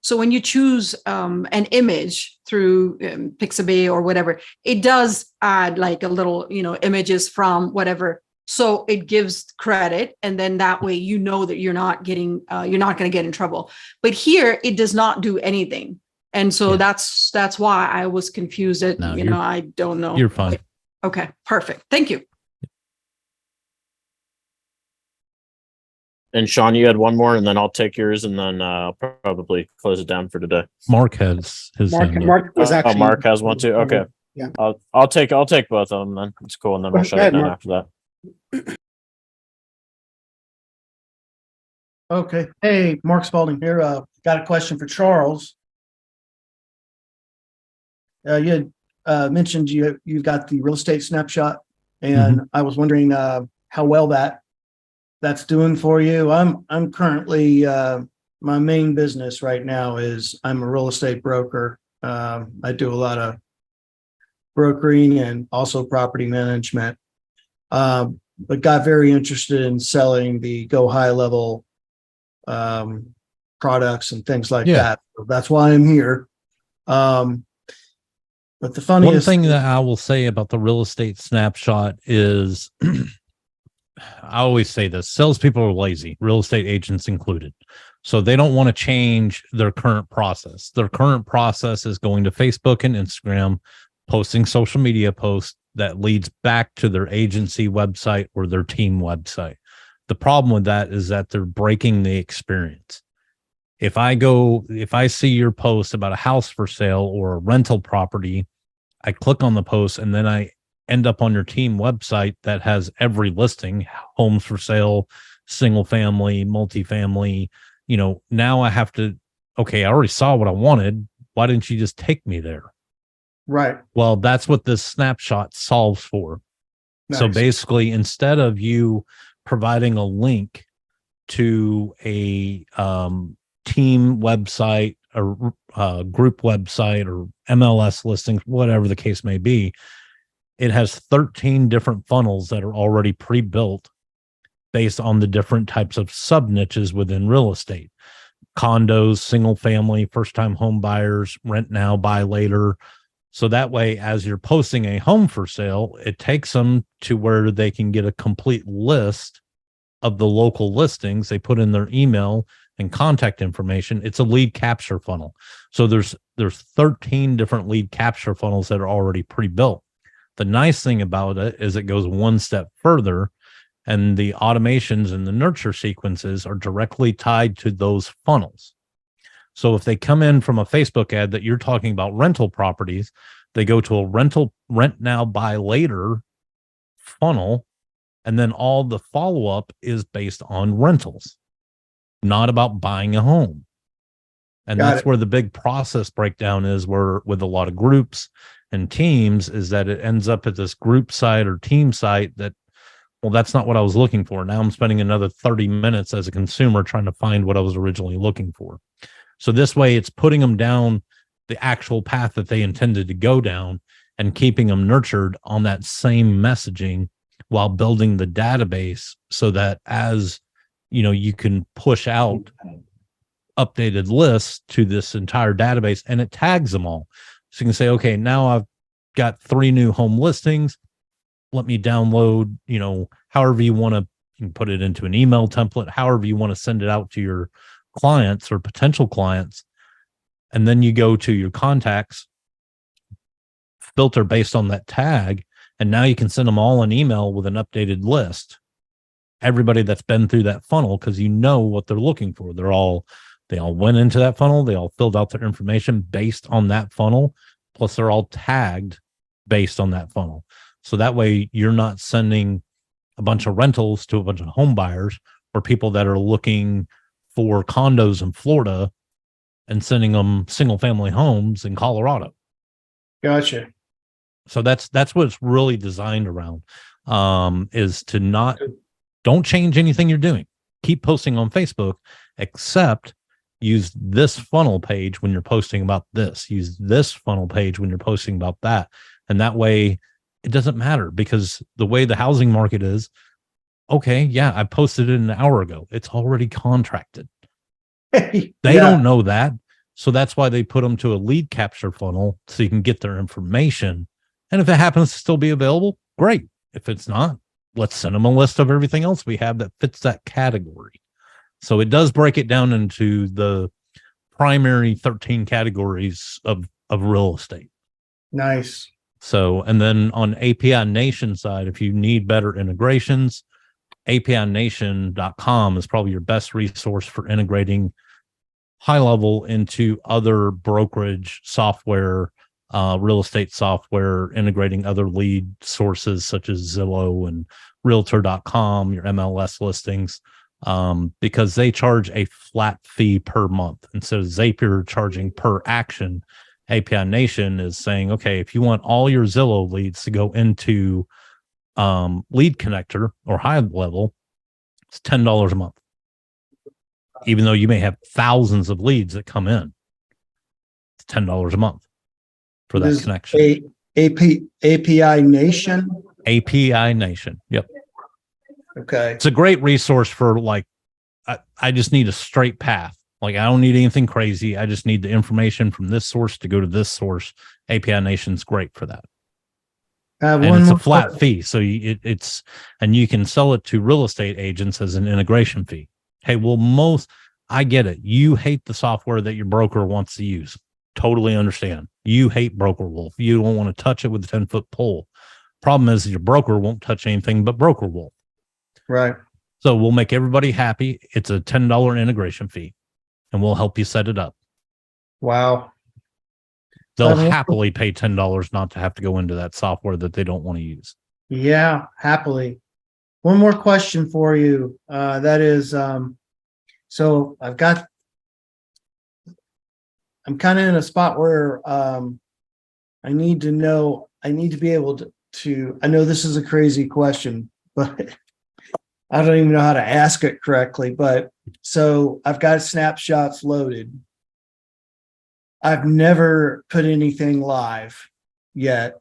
B: So when you choose an image through Pixabay or whatever, it does add like a little, you know, images from whatever. So it gives credit, and then that way you know that you're not going to get in trouble. But here it does not do anything, and so
C: Yeah.
B: that's why I was confused. That
C: No,
B: you know, I don't know.
C: You're fine.
B: Okay, perfect. Thank you.
A: And Sean, you had one more, and then I'll take yours, and then I'll probably close it down for today.
C: Mark has his hand up.
E: Mark was actually.
A: Mark has one too. Okay.
E: Yeah.
A: I'll take both of them then. It's cool, and then we'll
E: Go
A: shut
E: ahead,
A: it down
E: Mark.
A: after that.
G: Okay. Hey, Mark Spalding here. Got a question for Charles. You had mentioned you've got the real estate snapshot, and I was wondering how well that's doing for you. I'm currently my main business right now is I'm a real estate broker. I do a lot of brokering and also property management. But got very interested in selling the GoHighLevel products and things like
C: Yeah.
G: that. So that's why I'm here. But the funniest
C: One thing that I will say about the real estate snapshot is I always say this: salespeople are lazy, real estate agents included. So they don't want to change their current process. Their current process is going to Facebook and Instagram, posting social media posts that leads back to their agency website or their team website. The problem with that is that they're breaking the experience. If I see your post about a house for sale or a rental property, I click on the post and then I end up on your team website that has every listing, homes for sale, single family, multifamily. Now I have to, okay, I already saw what I wanted. Why didn't you just take me there?
G: Right.
C: Well, that's what this snapshot solves for. So
G: Nice.
C: basically, instead of you providing a link to a team website or group website or MLS listings, whatever the case may be, it has 13 different funnels that are already pre-built based on the different types of sub niches within real estate: condos, single family, first time home buyers, rent now, buy later. So that way, as you're posting a home for sale, it takes them to where they can get a complete list of the local listings. They put in their email and contact information. It's a lead capture funnel. So there's 13 different lead capture funnels that are already pre-built. The nice thing about it is it goes one step further, and the automations and the nurture sequences are directly tied to those funnels. So if they come in from a Facebook ad that you're talking about rental properties, they go to a rent now, buy later funnel, and then all the follow-up is based on rentals, not about buying a home. And that's where the big process breakdown is, where with a lot of groups and teams, is that it ends up at this group site or team site that, well, that's not what I was looking for. Now I'm spending another 30 minutes as a consumer trying to find what I was originally looking for. So this way it's putting them down the actual path that they intended to go down and keeping them nurtured on that same messaging while building the database, so that as you can push out updated lists to this entire database and it tags them all. So you can say, okay, now I've got 3 new home listings. Let me download, however you want to, you can put it into an email template, however you want to send it out to your clients or potential clients. And then you go to your contacts, filter based on that tag. And now you can send them all an email with an updated list. Everybody that's been through that funnel, because you know what they're looking for. They all went into that funnel. They all filled out their information based on that funnel. Plus they're all tagged based on that funnel. So that way you're not sending a bunch of rentals to a bunch of home buyers or people that are looking for condos in Florida and sending them single family homes in Colorado.
G: Gotcha.
C: So that's what it's really designed around, is to don't change anything you're doing. Keep posting on Facebook, except use this funnel page when you're posting about this. Use this funnel page when you're posting about that. And that way it doesn't matter, because the way the housing market is, okay, yeah, I posted it an hour ago. It's already contracted. They don't know that. So that's why they put them to a lead capture funnel, so you can get their information. And if it happens to still be available, great. If it's not, let's send them a list of everything else we have that fits that category. So it does break it down into the primary 13 categories of real estate.
G: Nice.
C: So, and then on API Nation side, if you need better integrations, APINation.com is probably your best resource for integrating HighLevel into other brokerage software, real estate software, integrating other lead sources such as Zillow and Realtor.com, your MLS listings, because they charge a flat fee per month. Instead of Zappier charging per action, API Nation is saying, okay, if you want all your Zillow leads to go into Lead Connector or HighLevel, it's $10 a month. Even though you may have thousands of leads that come in, it's $10 a month for that connection.
G: API Nation.
C: API Nation. Yep.
G: Okay.
C: It's a great resource for I just need a straight path. Like, I don't need anything crazy. I just need the information from this source to go to this source. API Nation's great for that. And it's a flat fee. So it's, and you can sell it to real estate agents as an integration fee. Hey, well, I get it. You hate the software that your broker wants to use. Totally understand. You hate Broker Wolf. You don't want to touch it with a 10-foot pole. Problem is your broker won't touch anything but Broker Wolf.
G: Right.
C: So we'll make everybody happy. It's a $10 integration fee, and we'll help you set it up.
G: Wow.
C: They'll
G: Um,
C: happily pay $10 not to have to go into that software that they don't want to use.
G: Yeah, happily. One more question for you. That is, so I'm kind of in a spot where I need to be able to, I know this is a crazy question, but I don't even know how to ask it correctly. But so I've got snapshots loaded. I've never put anything live yet,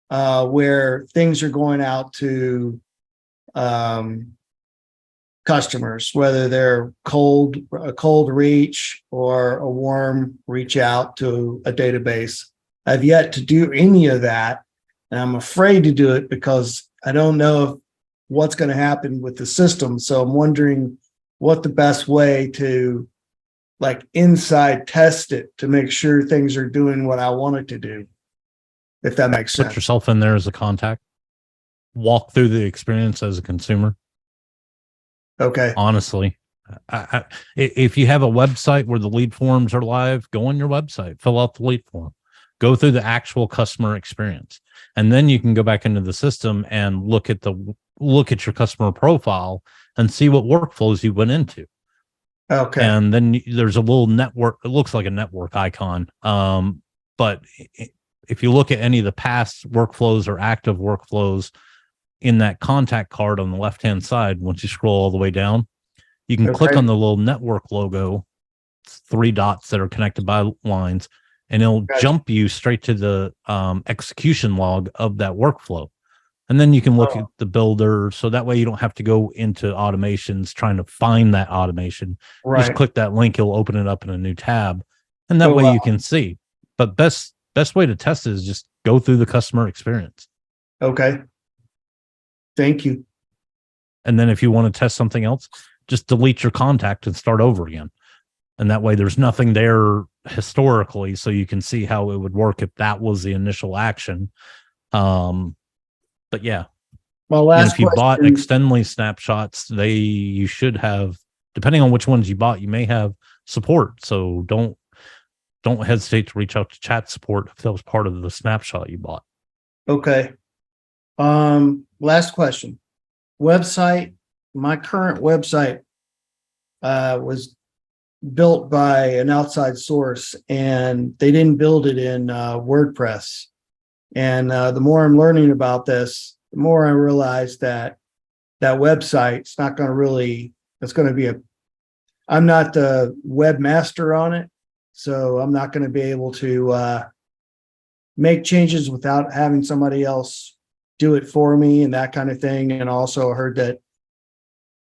G: where things are going out to customers, whether they're a cold reach or a warm reach out to a database. I've yet to do any of that, and I'm afraid to do it because I don't know what's going to happen with the system. So I'm wondering what the best way to inside test it to make sure things are doing what I want it to do, if that makes sense.
C: Put yourself in there as a contact. Walk through the experience as a consumer.
G: Okay.
C: Honestly, if you have a website where the lead forms are live, go on your website, fill out the lead form, go through the actual customer experience, and then you can go back into the system and look at your customer profile and see what workflows you went into.
G: Okay.
C: And then there's a little network. It looks like a network icon. But if you look at any of the past workflows or active workflows in that contact card on the left-hand side, once you scroll all the way down, you can click on the little network logo, 3 dots that are connected by lines, and it'll jump you straight to the execution log of that workflow. And then you can look at the builder. So that way you don't have to go into automations trying to find that automation.
G: Right.
C: Just click that link. It'll open it up in a new tab. And that way you can see. But best way to test it is just go through the customer experience.
G: Okay. Thank you.
C: And then if you want to test something else, just delete your contact and start over again. And that way there's nothing there historically. So you can see how it would work if that was the initial action. But yeah.
G: Well,
C: and if you bought Extendly snapshots, you should have, depending on which ones you bought, you may have support. So don't hesitate to reach out to chat support if that was part of the snapshot you bought.
G: Okay. Last question. Website. My current website was built by an outside source, and they didn't build it in WordPress. And the more I'm learning about this, the more I realize that website's not going to really, it's going to be I'm not the webmaster on it. So I'm not going to be able to make changes without having somebody else do it for me and that kind of thing. And also heard that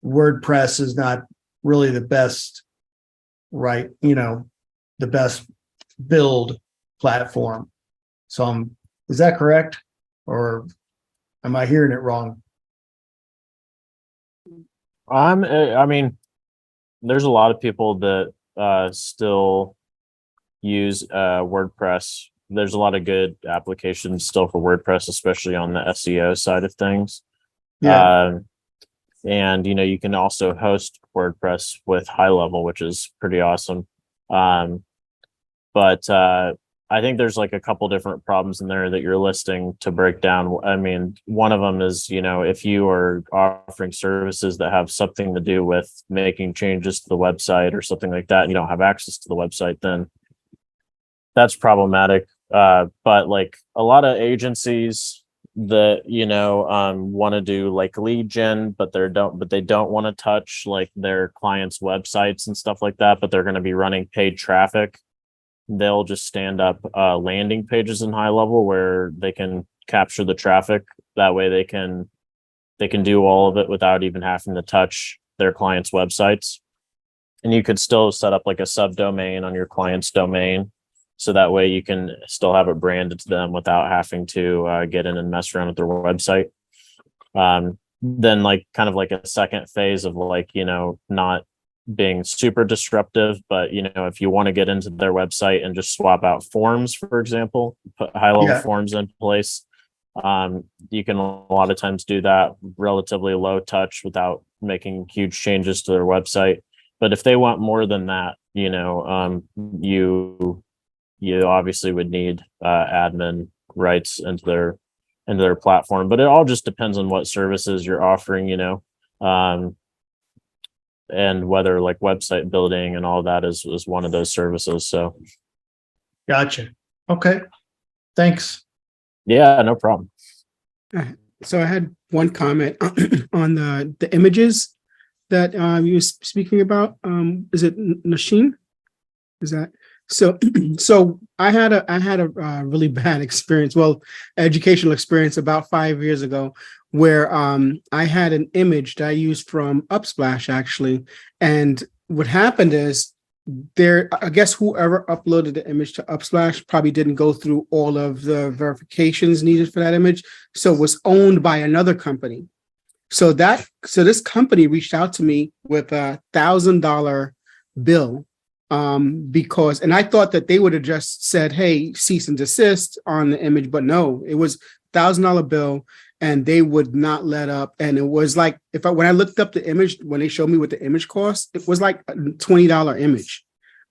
G: WordPress is not really the best, the best build platform. So is that correct? Or am I hearing it wrong?
A: I mean, there's a lot of people that still use WordPress. There's a lot of good applications still for WordPress, especially on the SEO side of things.
G: Yeah.
A: And you can also host WordPress with HighLevel, which is pretty awesome. But I think there's like a couple different problems in there that you're listing to break down. I mean, one of them is, if you are offering services that have something to do with making changes to the website or something like that, and you don't have access to the website, then that's problematic. But like a lot of agencies that, want to do like lead gen, but they don't want to touch like their clients' websites and stuff like that, but they're going to be running paid traffic. They'll just stand up landing pages in HighLevel where they can capture the traffic. That way they can do all of it without even having to touch their clients' websites. And you could still set up like a subdomain on your client's domain. So that way you can still have it branded to them without having to get in and mess around with their website. Then like kind of like a second phase of like, not being super disruptive, but if you want to get into their website and just swap out forms, for example, put HighLevel forms in place, you can a lot of times do that relatively low touch without making huge changes to their website. But if they want more than that, you obviously would need admin rights into their platform. But it all just depends on what services you're offering, and whether like website building and all that is one of those services. So
G: Gotcha. Okay. Thanks.
A: yeah, no problem.
E: So I had one comment on the images that you were speaking about. Is it Nashin? Is that so? So I had a really bad experience. Well, educational experience about 5 years ago, where I had an image that I used from Upsplash actually, and what happened is I guess whoever uploaded the image to Upsplash probably didn't go through all of the verifications needed for that image, so it was owned by another company. So this company reached out to me with a $1,000 bill, because, and I thought that they would have just said, hey, cease and desist on the image, but no, it was $1,000 bill, and they would not let up. And it was like, when I looked up the image, when they showed me what the image cost, it was like a $20 image.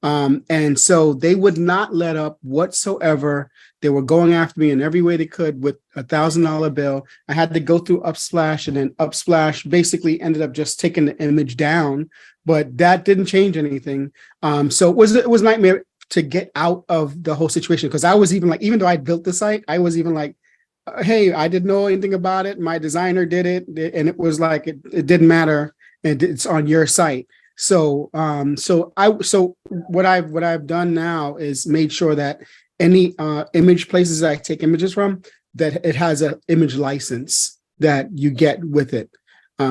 E: And so they would not let up whatsoever. They were going after me in every way they could with a $1,000 bill. I had to go through Upsplash, and then Upsplash basically ended up just taking the image down, but that didn't change anything. So it was a nightmare to get out of the whole situation, because I was even like, even though I built the site, I was even like, hey, I didn't know anything about it. My designer did it, and it was like it didn't matter, and it's on your site. So what I've done now is made sure that any image places that I take images from, that it has an image license that you get with it.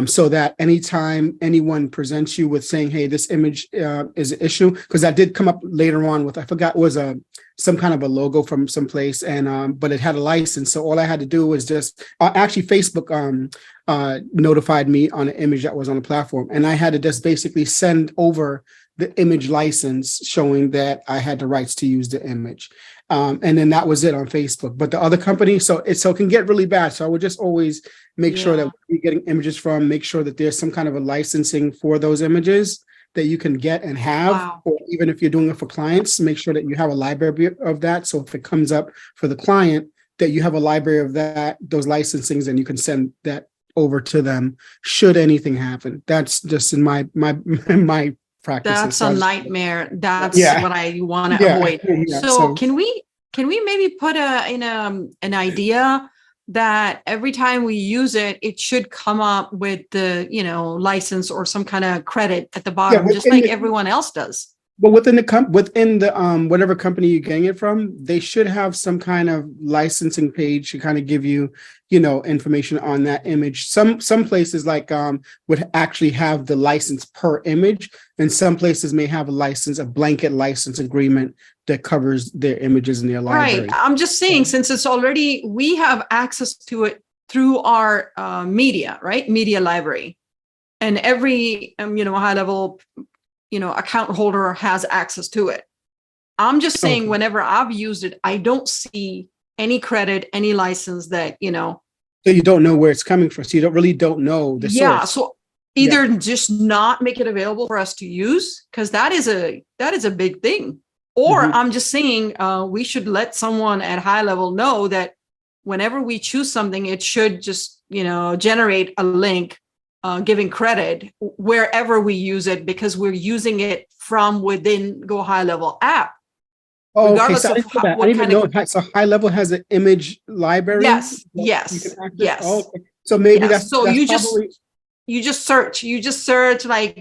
E: So that anytime anyone presents you with saying, hey, this image is an issue, because that did come up later on with, I forgot, it was some kind of a logo from someplace, and but it had a license. So all I had to do was just, actually Facebook notified me on an image that was on the platform, and I had to just basically send over the image license showing that I had the rights to use the image. And then that was it on Facebook. But the other company, so it can get really bad. So I would just always make sure that you're getting images from, make sure that there's some kind of a licensing for those images that you can get and have.
B: Wow.
E: Or even if you're doing it for clients, make sure that you have a library of that. So if it comes up for the client, that you have a library of those licensings, and you can send that over to them should anything happen. That's just in my practices.
B: That's a nightmare. That's what I want to avoid.
E: Yeah,
B: so can we maybe put an idea that every time we use it, it should come up with the license or some kind of credit at the bottom, just like everyone else does.
E: But within the whatever company you're getting it from, they should have some kind of licensing page to kind of give you, information on that image. Some places like would actually have the license per image, and some places may have a blanket license agreement that covers their images in their library.
B: Right. I'm just saying, since it's already, we have access to it through our media, right? Media library, and every HighLevel account holder has access to it. I'm just saying, whenever I've used it, I don't see any credit, any license that,
E: So you don't know where it's coming from. So you don't know the source.
B: Yeah. So either just not make it available for us to use, because that is a big thing. Or I'm just saying we should let someone at HighLevel know that whenever we choose something, it should just, generate a link giving credit wherever we use it, because we're using it from within GoHighLevel app.
E: Oh, okay. So I didn't even know. So HighLevel has an image library.
B: Yes.
E: Oh, okay. So maybe that's
B: you
E: probably...
B: just search like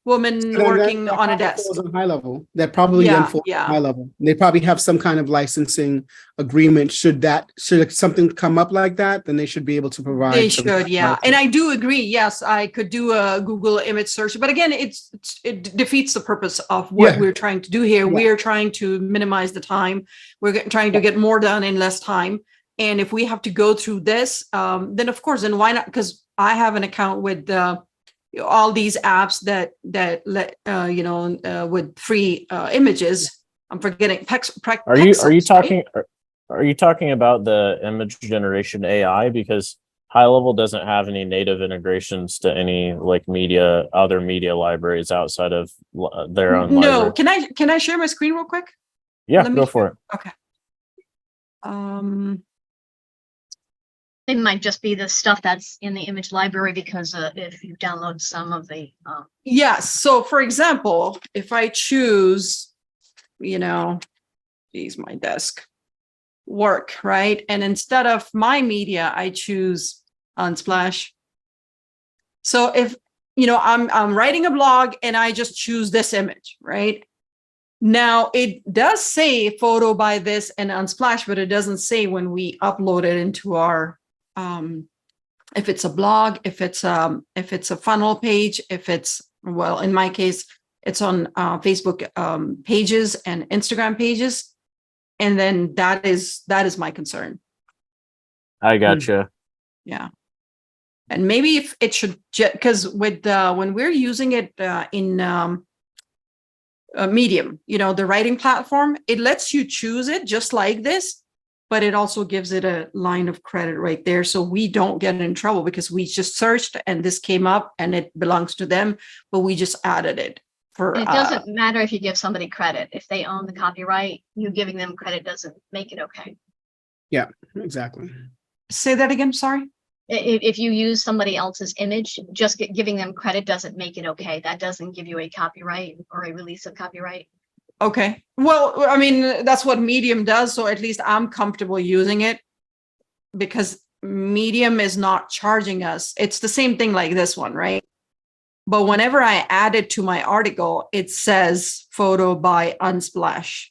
B: woman working on a desk.
E: On HighLevel. That probably then falls on HighLevel. They probably have some kind of licensing agreement. Should something come up like that, then they should be able to provide.
B: They should, yeah. And I do agree. Yes, I could do a Google image search, but again, it defeats the purpose of what we're trying to do here. We are trying to minimize the time. We're trying to get more done in less time. And if we have to go through this, then of course, then why not? Because I have an account with all these apps that let with free images. I'm forgetting. Are you
A: talking about the image generation AI? Because HighLevel doesn't have any native integrations to any like other media libraries outside of their own
B: No,
A: library.
B: can I share my screen real quick?
A: Yeah,
B: Let me
A: go for it.
B: Okay.
H: It might just be the stuff that's in the image library because if you download some of the
B: Yes. So for example, if I choose, geez, my desk work, right? And instead of my media, I choose Unsplash. So if, I'm writing a blog and I just choose this image, right? Now it does say photo by this and Unsplash, but it doesn't say when we upload it into our, if it's a blog, if it's a funnel page, if it's, well, in my case, it's on Facebook pages and Instagram pages. And then that is my concern.
A: I gotcha.
B: Yeah. And maybe if it should, because with when we're using it in Medium, the writing platform, it lets you choose it just like this, but it also gives it a line of credit right there. So we don't get in trouble because we just searched and this came up and it belongs to them, but we just added it.
H: It doesn't matter if you give somebody credit. If they own the copyright, you giving them credit doesn't make it okay.
E: Yeah, exactly.
B: Say that again, sorry.
H: If you use somebody else's image, just giving them credit doesn't make it okay. That doesn't give you a copyright or a release of copyright.
B: Okay. Well, I mean, that's what Medium does. So at least I'm comfortable using it because Medium is not charging us. It's the same thing like this one, right? But whenever I add it to my article, it says photo by Unsplash.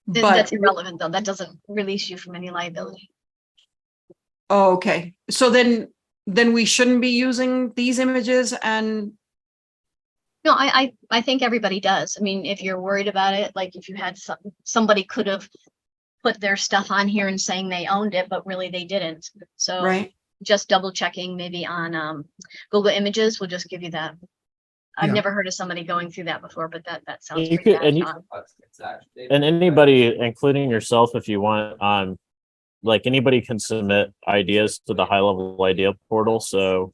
H: But that's irrelevant though. That doesn't release you from any liability.
B: Oh, okay. So then we shouldn't be using these images and.
H: No, I think everybody does. I mean, if you're worried about it, like if you had somebody could have put their stuff on here and saying they owned it, but really they didn't. So
B: right.
H: Just double checking maybe on Google Images will just give you that. I've never heard of somebody going through that before, but that sounds pretty bad.
A: And anybody, including yourself, if you want, like anybody can submit ideas to the HighLevel idea portal. So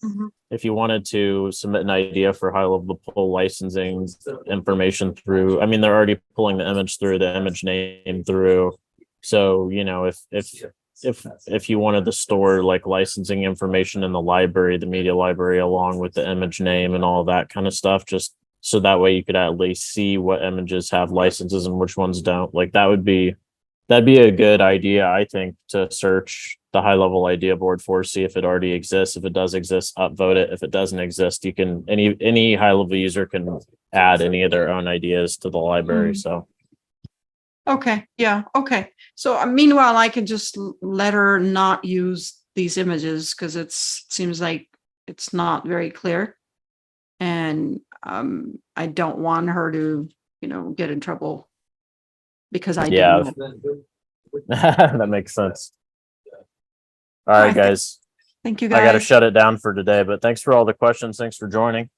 A: if you wanted to submit an idea for HighLevel to pull licensing information through, I mean, they're already pulling the image through, the image name through. So, if you wanted to store like licensing information in the library, the media library, along with the image name and all that kind of stuff, just so that way you could at least see what images have licenses and which ones don't. Like that'd be a good idea, I think, to search the HighLevel idea board for, see if it already exists. If it does exist, upvote it. If it doesn't exist, you can any HighLevel user can add any of their own ideas to the library. So
B: okay, yeah, okay. So meanwhile, I can just let her not use these images because it seems like it's not very clear, and I don't want her to, get in trouble because I didn't know.
A: That makes sense. All right, guys.
B: Thank you, guys.
A: I got to shut it down for today, but thanks for all the questions. Thanks for joining.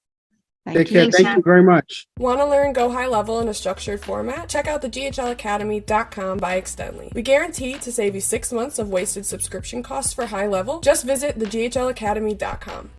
E: Take care. Thank you very much.
I: Want to learn Go High Level in a structured format? Check out the GHLacademy.com by Extendly. We guarantee to save you 6 months of wasted subscription costs for HighLevel. Just visit the GHLacademy.com.